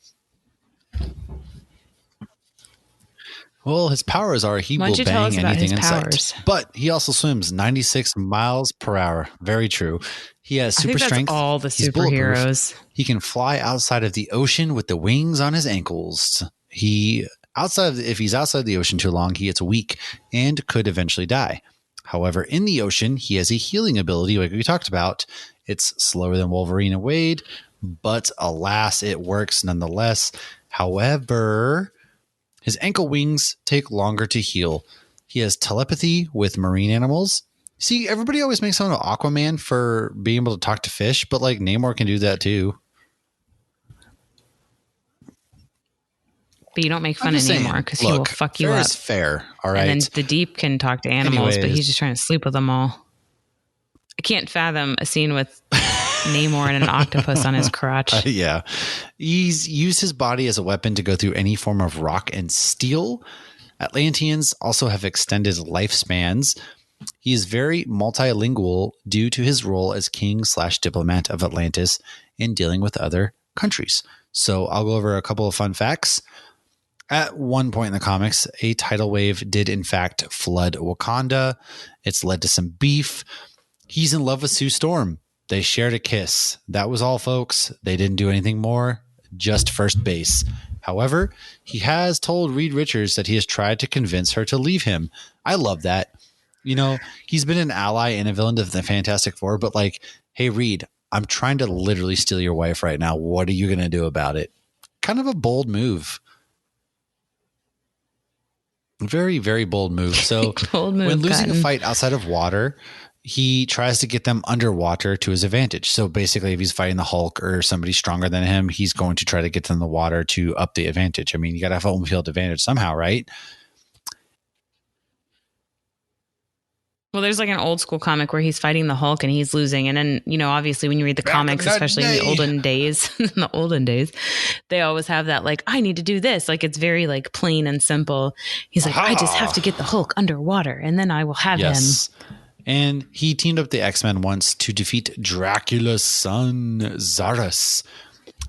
Well, his powers are he will bang anything in sight. But he also swims 96 miles per hour. Very true. He has super strength. All the superheroes. He can fly outside of the ocean with the wings on his ankles. If he's outside the ocean too long, he gets weak and could eventually die. However, in the ocean, he has a healing ability like we talked about. It's slower than Wolverine and Wade, but alas, it works nonetheless. However, his ankle wings take longer to heal. He has telepathy with marine animals. See, everybody always makes fun of Aquaman for being able to talk to fish, but like Namor can do that too. But you don't make fun of Namor because he will fuck you up. Fair is fair, all right? And then the deep can talk to animals, but he's just trying to sleep with them all. I can't fathom a scene with Namor and an octopus on his crotch. Yeah. He's used his body as a weapon to go through any form of rock and steel. Atlanteans also have extended lifespans. He is very multilingual due to his role as king/diplomat of Atlantis in dealing with other countries. So I'll go over a couple of fun facts. At one point in the comics, a tidal wave did in fact flood Wakanda. It's led to some beef. He's in love with Sue Storm. They shared a kiss. That was all, folks. They didn't do anything more, just first base. However, he has told Reed Richards that he has tried to convince her to leave him. I love that. He's been an ally and a villain to the Fantastic Four, but like, hey, Reed, I'm trying to literally steal your wife right now. What are you going to do about it? Kind of a bold move. Very, very bold move. So when losing a fight outside of water, he tries to get them underwater to his advantage. So basically, if he's fighting the Hulk or somebody stronger than him, he's going to try to get them in the water to up the advantage. I mean, you got to have home field advantage somehow, right? Well, there's like an old school comic where he's fighting the Hulk and he's losing. And then, obviously when you read the comics, especially in the olden days, they always have that like, I need to do this. Like, it's very like plain and simple. He's like, I just have to get the Hulk underwater and then I will have him. And he teamed up with the X-Men once to defeat Dracula's son, Zarus.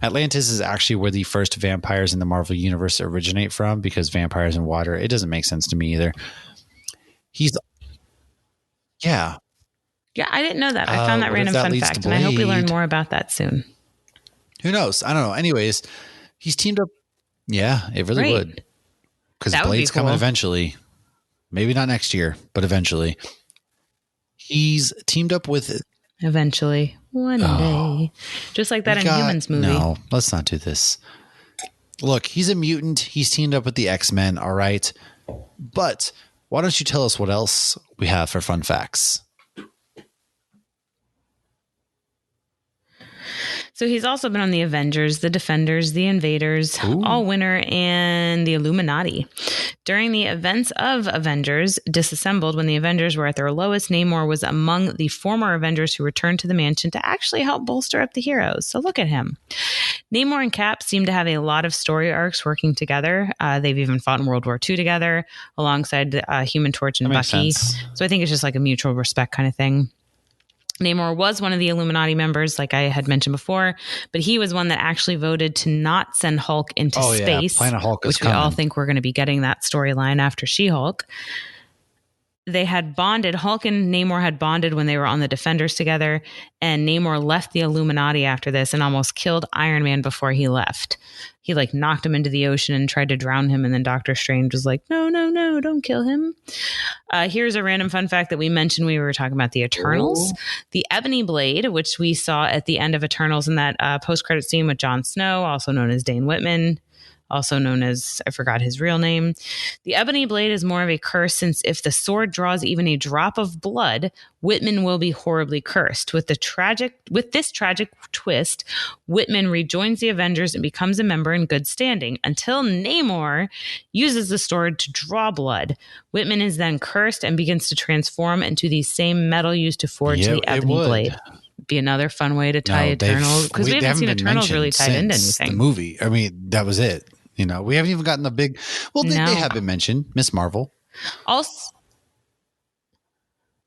Atlantis is actually where the first vampires in the Marvel Universe originate from, because vampires in water, it doesn't make sense to me either. Yeah, I didn't know that. I found that random fun fact, and I hope we learn more about that soon. Who knows? I don't know. Anyways, he's teamed up. Yeah, it really would. Because Blade's coming eventually. Maybe not next year, but eventually. He's teamed up with... Eventually. One day. Just like that Inhumans movie. No, let's not do this. Look, he's a mutant. He's teamed up with the X-Men, all right? But... why don't you tell us what else we have for fun facts? So he's also been on the Avengers, the Defenders, the Invaders, All Winter, and the Illuminati. During the events of Avengers Disassembled, when the Avengers were at their lowest, Namor was among the former Avengers who returned to the mansion to actually help bolster up the heroes. So look at him. Namor and Cap seem to have a lot of story arcs working together. They've even fought in World War II together alongside Human Torch and Bucky. So I think it's just like a mutual respect kind of thing. Namor was one of the Illuminati members, like I had mentioned before, but he was one that actually voted to not send Hulk into space, Planet Hulk is which we all think we're going to be getting that storyline after She-Hulk. They had bonded. Hulk and Namor had bonded when they were on the Defenders together, and Namor left the Illuminati after this and almost killed Iron Man before he left. He like knocked him into the ocean and tried to drown him, and then Doctor Strange was like, no, don't kill him. Here's a random fun fact that we mentioned when we were talking about the Eternals. The Ebony Blade, which we saw at the end of Eternals in that post-credit scene with Jon Snow, also known as Dane Whitman, also known as, I forgot his real name. The Ebony Blade is more of a curse, since if the sword draws even a drop of blood, Whitman will be horribly cursed. With this tragic twist, Whitman rejoins the Avengers and becomes a member in good standing until Namor uses the sword to draw blood. Whitman is then cursed and begins to transform into the same metal used to forge the Ebony Blade. Be another fun way to tie Eternals, because we haven't seen Eternals really tied into anything. The movie, I mean, that was it. You know, we haven't even gotten the big. Well, they have been mentioned. Miss Marvel. Also,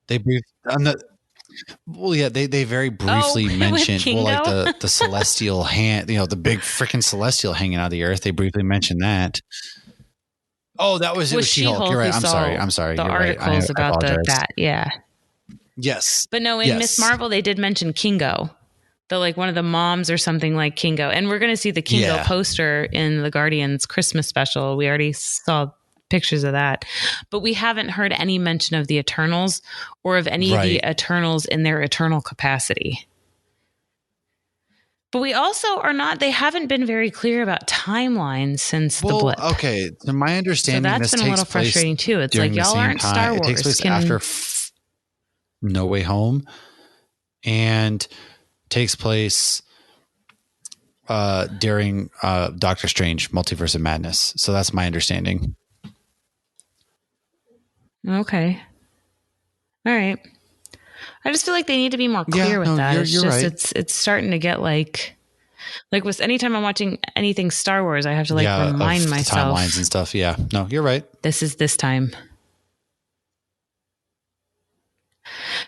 they briefed on the. Well, yeah, they very briefly mentioned like the celestial hand. You know, the big freaking celestial hanging out of the earth. They briefly mentioned that. Oh, that was She-Hulk. You're right. I'm sorry. The You're articles right. about that. Yeah. Yes. But no, in Miss Marvel, they did mention Kingo. Like one of the moms or something like Kingo. And we're going to see the Kingo poster in the Guardians Christmas special. We already saw pictures of that. But we haven't heard any mention of the Eternals or of any of the Eternals in their eternal capacity. But we also they haven't been very clear about timelines since the blip. Okay. To my understanding, so that's been a little frustrating too. It's like, y'all aren't Star Wars. It takes place after No Way Home. And takes place during Doctor Strange Multiverse of Madness. So that's my understanding. Okay. All right. I just feel like they need to be more clear with that. You're right. It's starting to get like with anytime I'm watching anything Star Wars, I have to remind myself timelines and stuff. Yeah. No, you're right. This is this time.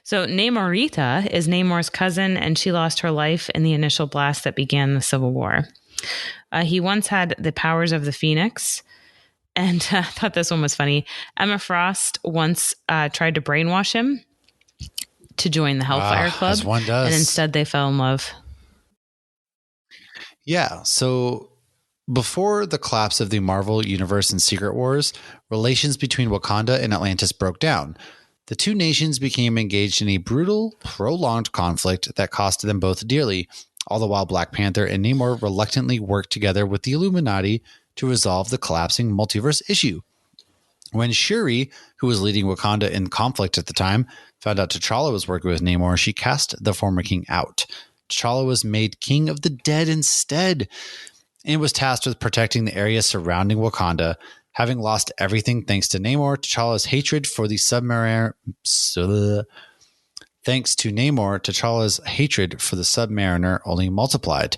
So Namorita is Namor's cousin, and she lost her life in the initial blast that began the Civil War. He once had the powers of the Phoenix, and I thought this one was funny. Emma Frost once tried to brainwash him to join the Hellfire Club, as one does. And instead they fell in love. Yeah, so before the collapse of the Marvel Universe and Secret Wars, relations between Wakanda and Atlantis broke down. The two nations became engaged in a brutal, prolonged conflict that costed them both dearly, all the while Black Panther and Namor reluctantly worked together with the Illuminati to resolve the collapsing multiverse issue. When Shuri, who was leading Wakanda in conflict at the time, found out T'Challa was working with Namor, she cast the former king out. T'Challa was made king of the dead instead, and was tasked with protecting the area surrounding Wakanda. Having lost everything thanks to Namor, T'Challa's hatred for the Submariner only multiplied.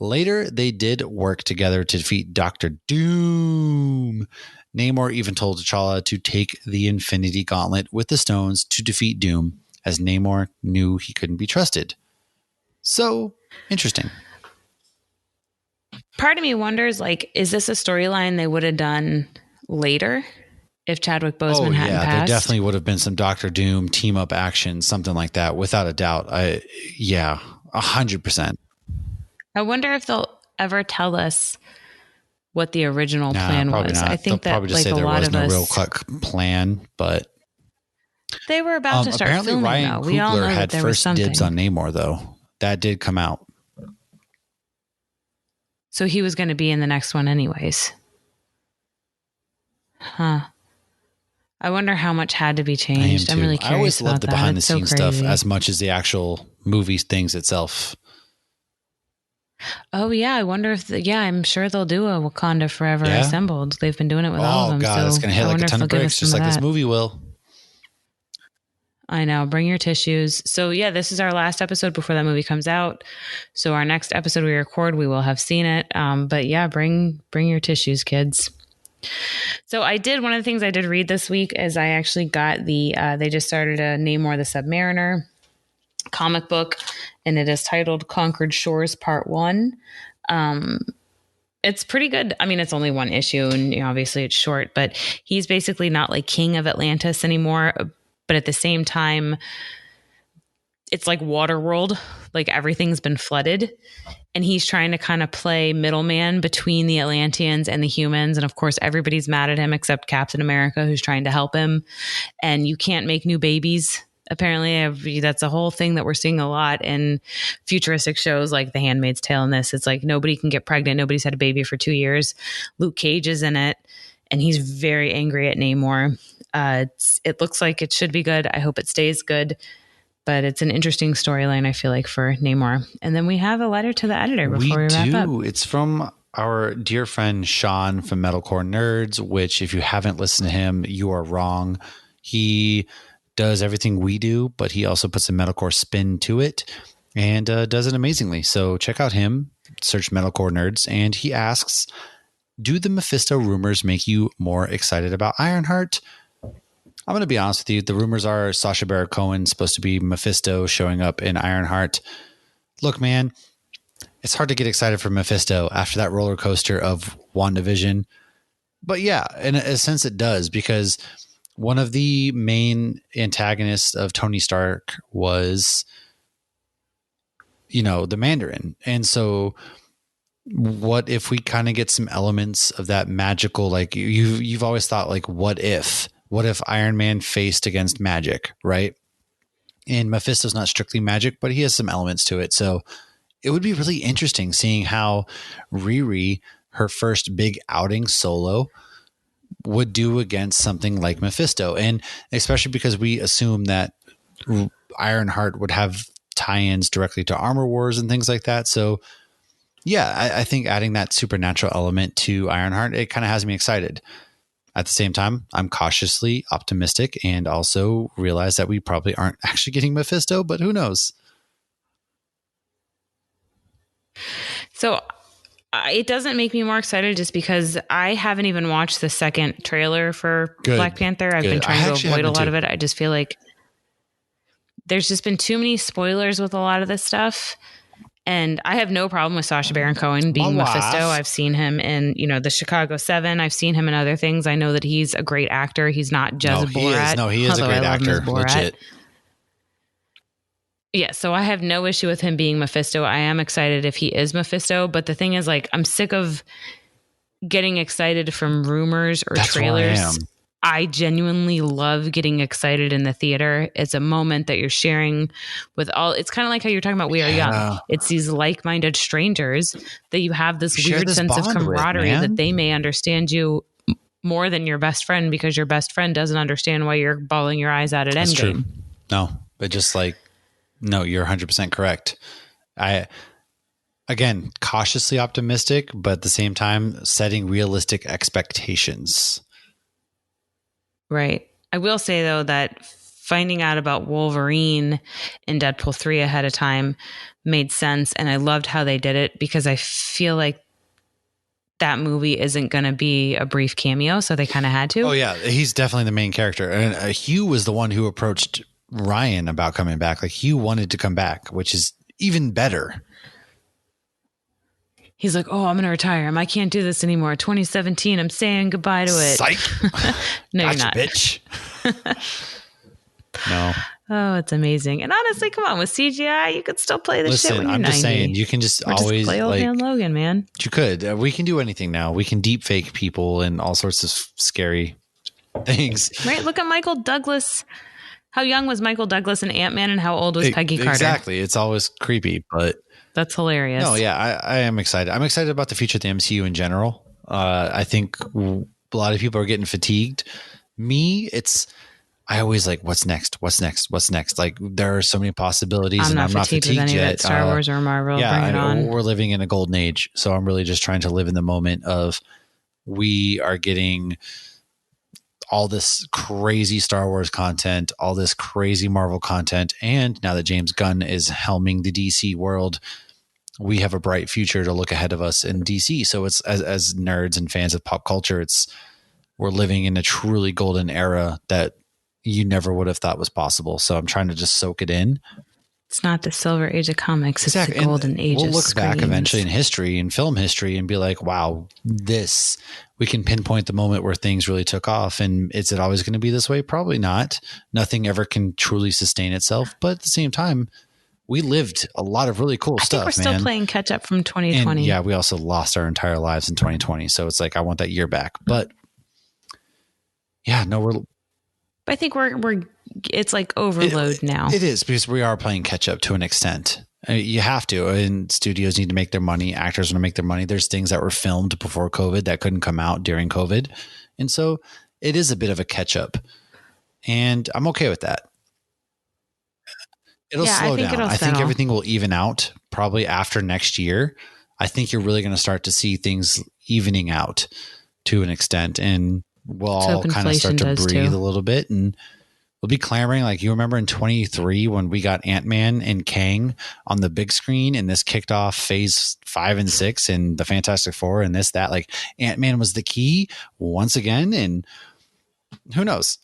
Later, they did work together to defeat Dr. Doom. Namor even told T'Challa to take the Infinity Gauntlet with the stones to defeat Doom, as Namor knew he couldn't be trusted. So, interesting. Part of me wonders, is this a storyline they would have done later if Chadwick Boseman hadn't passed? There definitely would have been some Doctor Doom team-up action, something like that, without a doubt. 100%. I wonder if they'll ever tell us what the original plan was. Not. I think they'll that probably just say there was no real plan, but they were about to start filming. Ryan though. We all know Coogler had that there first was something. dibs on Namor, though. That did come out. So he was going to be in the next one anyways. Huh. I wonder how much had to be changed. I'm really curious. I always love the behind the scenes stuff crazy. as much as the actual movie things itself. Oh yeah, I wonder if I'm sure they'll do a Wakanda Forever Assembled. They've been doing it with all of them. Oh god, so it's gonna hit like a ton of bricks, just like this movie will. I know. Bring your tissues. So yeah, this is our last episode before that movie comes out. So our next episode we record, we will have seen it. But yeah, bring your tissues, kids. So one of the things I did read this week is I actually got they just started a Namor the Submariner comic book, and it is titled Conquered Shores Part 1. It's pretty good. I mean, it's only one issue and obviously it's short, but he's basically not like king of Atlantis anymore. But at the same time, it's like Waterworld, like everything's been flooded. And he's trying to kind of play middleman between the Atlanteans and the humans. And of course, everybody's mad at him except Captain America, who's trying to help him. And you can't make new babies. Apparently, that's a whole thing that we're seeing a lot in futuristic shows like The Handmaid's Tale and this. It's like nobody can get pregnant. Nobody's had a baby for 2 years. Luke Cage is in it, and he's very angry at Namor. It looks like it should be good. I hope it stays good. But it's an interesting storyline, I feel like, for Namor. And then we have a letter to the editor before we wrap up. It's from our dear friend Sean from Metalcore Nerds, which if you haven't listened to him, you are wrong. He does everything we do, but he also puts a metalcore spin to it and does it amazingly. So check out him, search Metalcore Nerds, and he asks, do the Mephisto rumors make you more excited about Ironheart? I'm going to be honest with you. The rumors are Sacha Baron Cohen supposed to be Mephisto showing up in Ironheart. Look, man, it's hard to get excited for Mephisto after that roller coaster of WandaVision. But yeah, in a sense it does, because one of the main antagonists of Tony Stark was, the Mandarin. And so what if we kind of get some elements of that magical, like you've always thought, like, what if Iron Man faced against magic, right? And Mephisto's not strictly magic, but he has some elements to it. So it would be really interesting seeing how Riri, her first big outing solo, would do against something like Mephisto. And especially because we assume that Ironheart would have tie-ins directly to Armor Wars and things like that. So yeah, I think adding that supernatural element to Ironheart, it kind of has me excited. At the same time, I'm cautiously optimistic and also realize that we probably aren't actually getting Mephisto, but who knows? So it doesn't make me more excited just because I haven't even watched the second trailer for Black Panther. I've been trying to avoid a lot of it. I just feel like there's just been too many spoilers with a lot of this stuff. And I have no problem with Sacha Baron Cohen being Mephisto. I've seen him in, the Chicago 7. I've seen him in other things. I know that he's a great actor. He's not just Borat. He is a great actor. Legit. Yeah, so I have no issue with him being Mephisto. I am excited if he is Mephisto. But the thing is, like, I'm sick of getting excited from rumors or trailers. I genuinely love getting excited in the theater. It's a moment that you're sharing with all. It's kind of like how you're talking about We Are Young. It's these like-minded strangers that you have this weird sense of camaraderie that they may understand you more than your best friend, because your best friend doesn't understand why you're bawling your eyes out at Endgame. True. No, but just like, no, you're 100% correct. Again, cautiously optimistic, but at the same time, setting realistic expectations. Right. I will say, though, that finding out about Wolverine in Deadpool 3 ahead of time made sense. And I loved how they did it, because I feel like that movie isn't going to be a brief cameo. So they kind of had to. Oh, yeah. He's definitely the main character. And Hugh was the one who approached Ryan about coming back. Like, Hugh wanted to come back, which is even better. He's like, oh, I'm going to retire. I can't do this anymore. 2017, I'm saying goodbye to it. Psych. No, gotcha, you're not. Bitch. No. Oh, it's amazing. And honestly, come on, with CGI, you could still play this shit when you're 90. I'm just saying, you can just always just play old man Logan, man. You could. We can do anything now. We can deep fake people and all sorts of scary things. Right? Look at Michael Douglas. How young was Michael Douglas in Ant-Man, and how old was Peggy Carter? Exactly. It's always creepy, but... That's hilarious. No, yeah, I am excited. I'm excited about the future of the MCU in general. I think a lot of people are getting fatigued. Me, I always like, what's next? Like, there are so many possibilities, I'm not fatigued with any yet. Of that Star Wars or Marvel. Bring it on. We're living in a golden age, so I'm really just trying to live in the moment of we are getting all this crazy Star Wars content, all this crazy Marvel content, and now that James Gunn is helming the DC world, we have a bright future to look ahead of us in DC. So it's as nerds and fans of pop culture, we're living in a truly golden era that you never would have thought was possible. So I'm trying to just soak it in. It's not the silver age of comics. Exactly. It's the golden age of We'll look screens. back eventually in history and film history and be like, wow, we can pinpoint the moment where things really took off. And is it always going to be this way? Probably not. Nothing ever can truly sustain itself. But at the same time, we lived a lot of really cool stuff. We're still playing catch up from 2020. And yeah, we also lost our entire lives in 2020. So it's like, I want that year back. But yeah, no, I think it's like overload now. It is, because we are playing catch up to an extent. I mean, you have to, and studios need to make their money. Actors want to make their money. There's things that were filmed before COVID that couldn't come out during COVID. And so it is a bit of a catch up, and I'm okay with that. It'll slow down. I think everything will even out probably after next year. I think you're really going to start to see things evening out to an extent, and we'll all kind of start to breathe a little bit, and we'll be clamoring. Like, you remember in 23 when we got Ant-Man and Kang on the big screen, and this kicked off phase 5 and 6 and the Fantastic Four and this, that, like Ant-Man was the key once again. And who knows?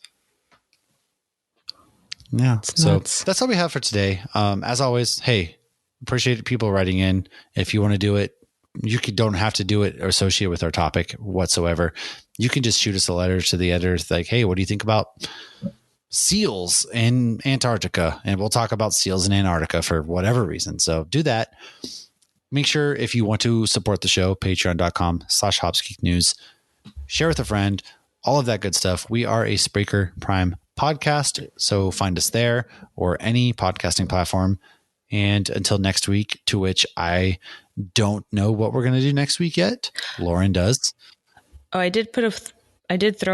Yeah. So that's all we have for today. As always, hey, appreciate people writing in. If you want to do it, you don't have to do it or associate with our topic whatsoever. You can just shoot us a letter to the editors like, hey, what do you think about seals in Antarctica? And we'll talk about seals in Antarctica for whatever reason. So do that. Make sure, if you want to support the show, patreon.com/HopsGeekNews, share with a friend, all of that good stuff. We are a Spreaker Prime podcast, so find us there or any podcasting platform. And until next week, to which I don't know what we're going to do next week yet. Lauren does. Oh, I did throw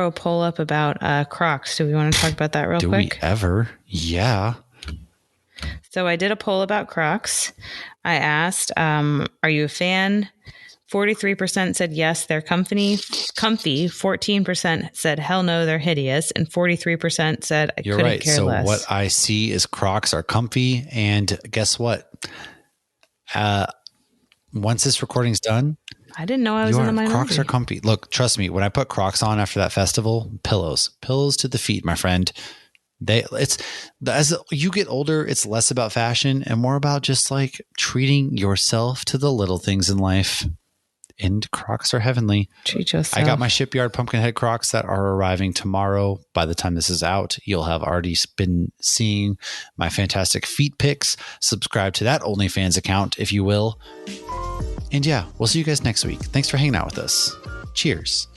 a poll up about Crocs. Do we want to talk about that real quick? Do we ever? Yeah. So I did a poll about Crocs. I asked, are you a fan? 43% said yes, they're comfy. 14% said hell no, they're hideous, and 43% said I couldn't care less. So what I see is Crocs are comfy, and guess what? Once this recording's done, I didn't know I was in the minority. Crocs are comfy. Look, trust me, when I put Crocs on after that festival, pillows to the feet, my friend. As you get older, it's less about fashion and more about just like treating yourself to the little things in life. And Crocs are heavenly. Treat yourself. I got my Shipyard Pumpkinhead Crocs that are arriving tomorrow. By the time this is out, you'll have already been seeing my fantastic feet pics. Subscribe to that OnlyFans account, if you will. And yeah, we'll see you guys next week. Thanks for hanging out with us. Cheers.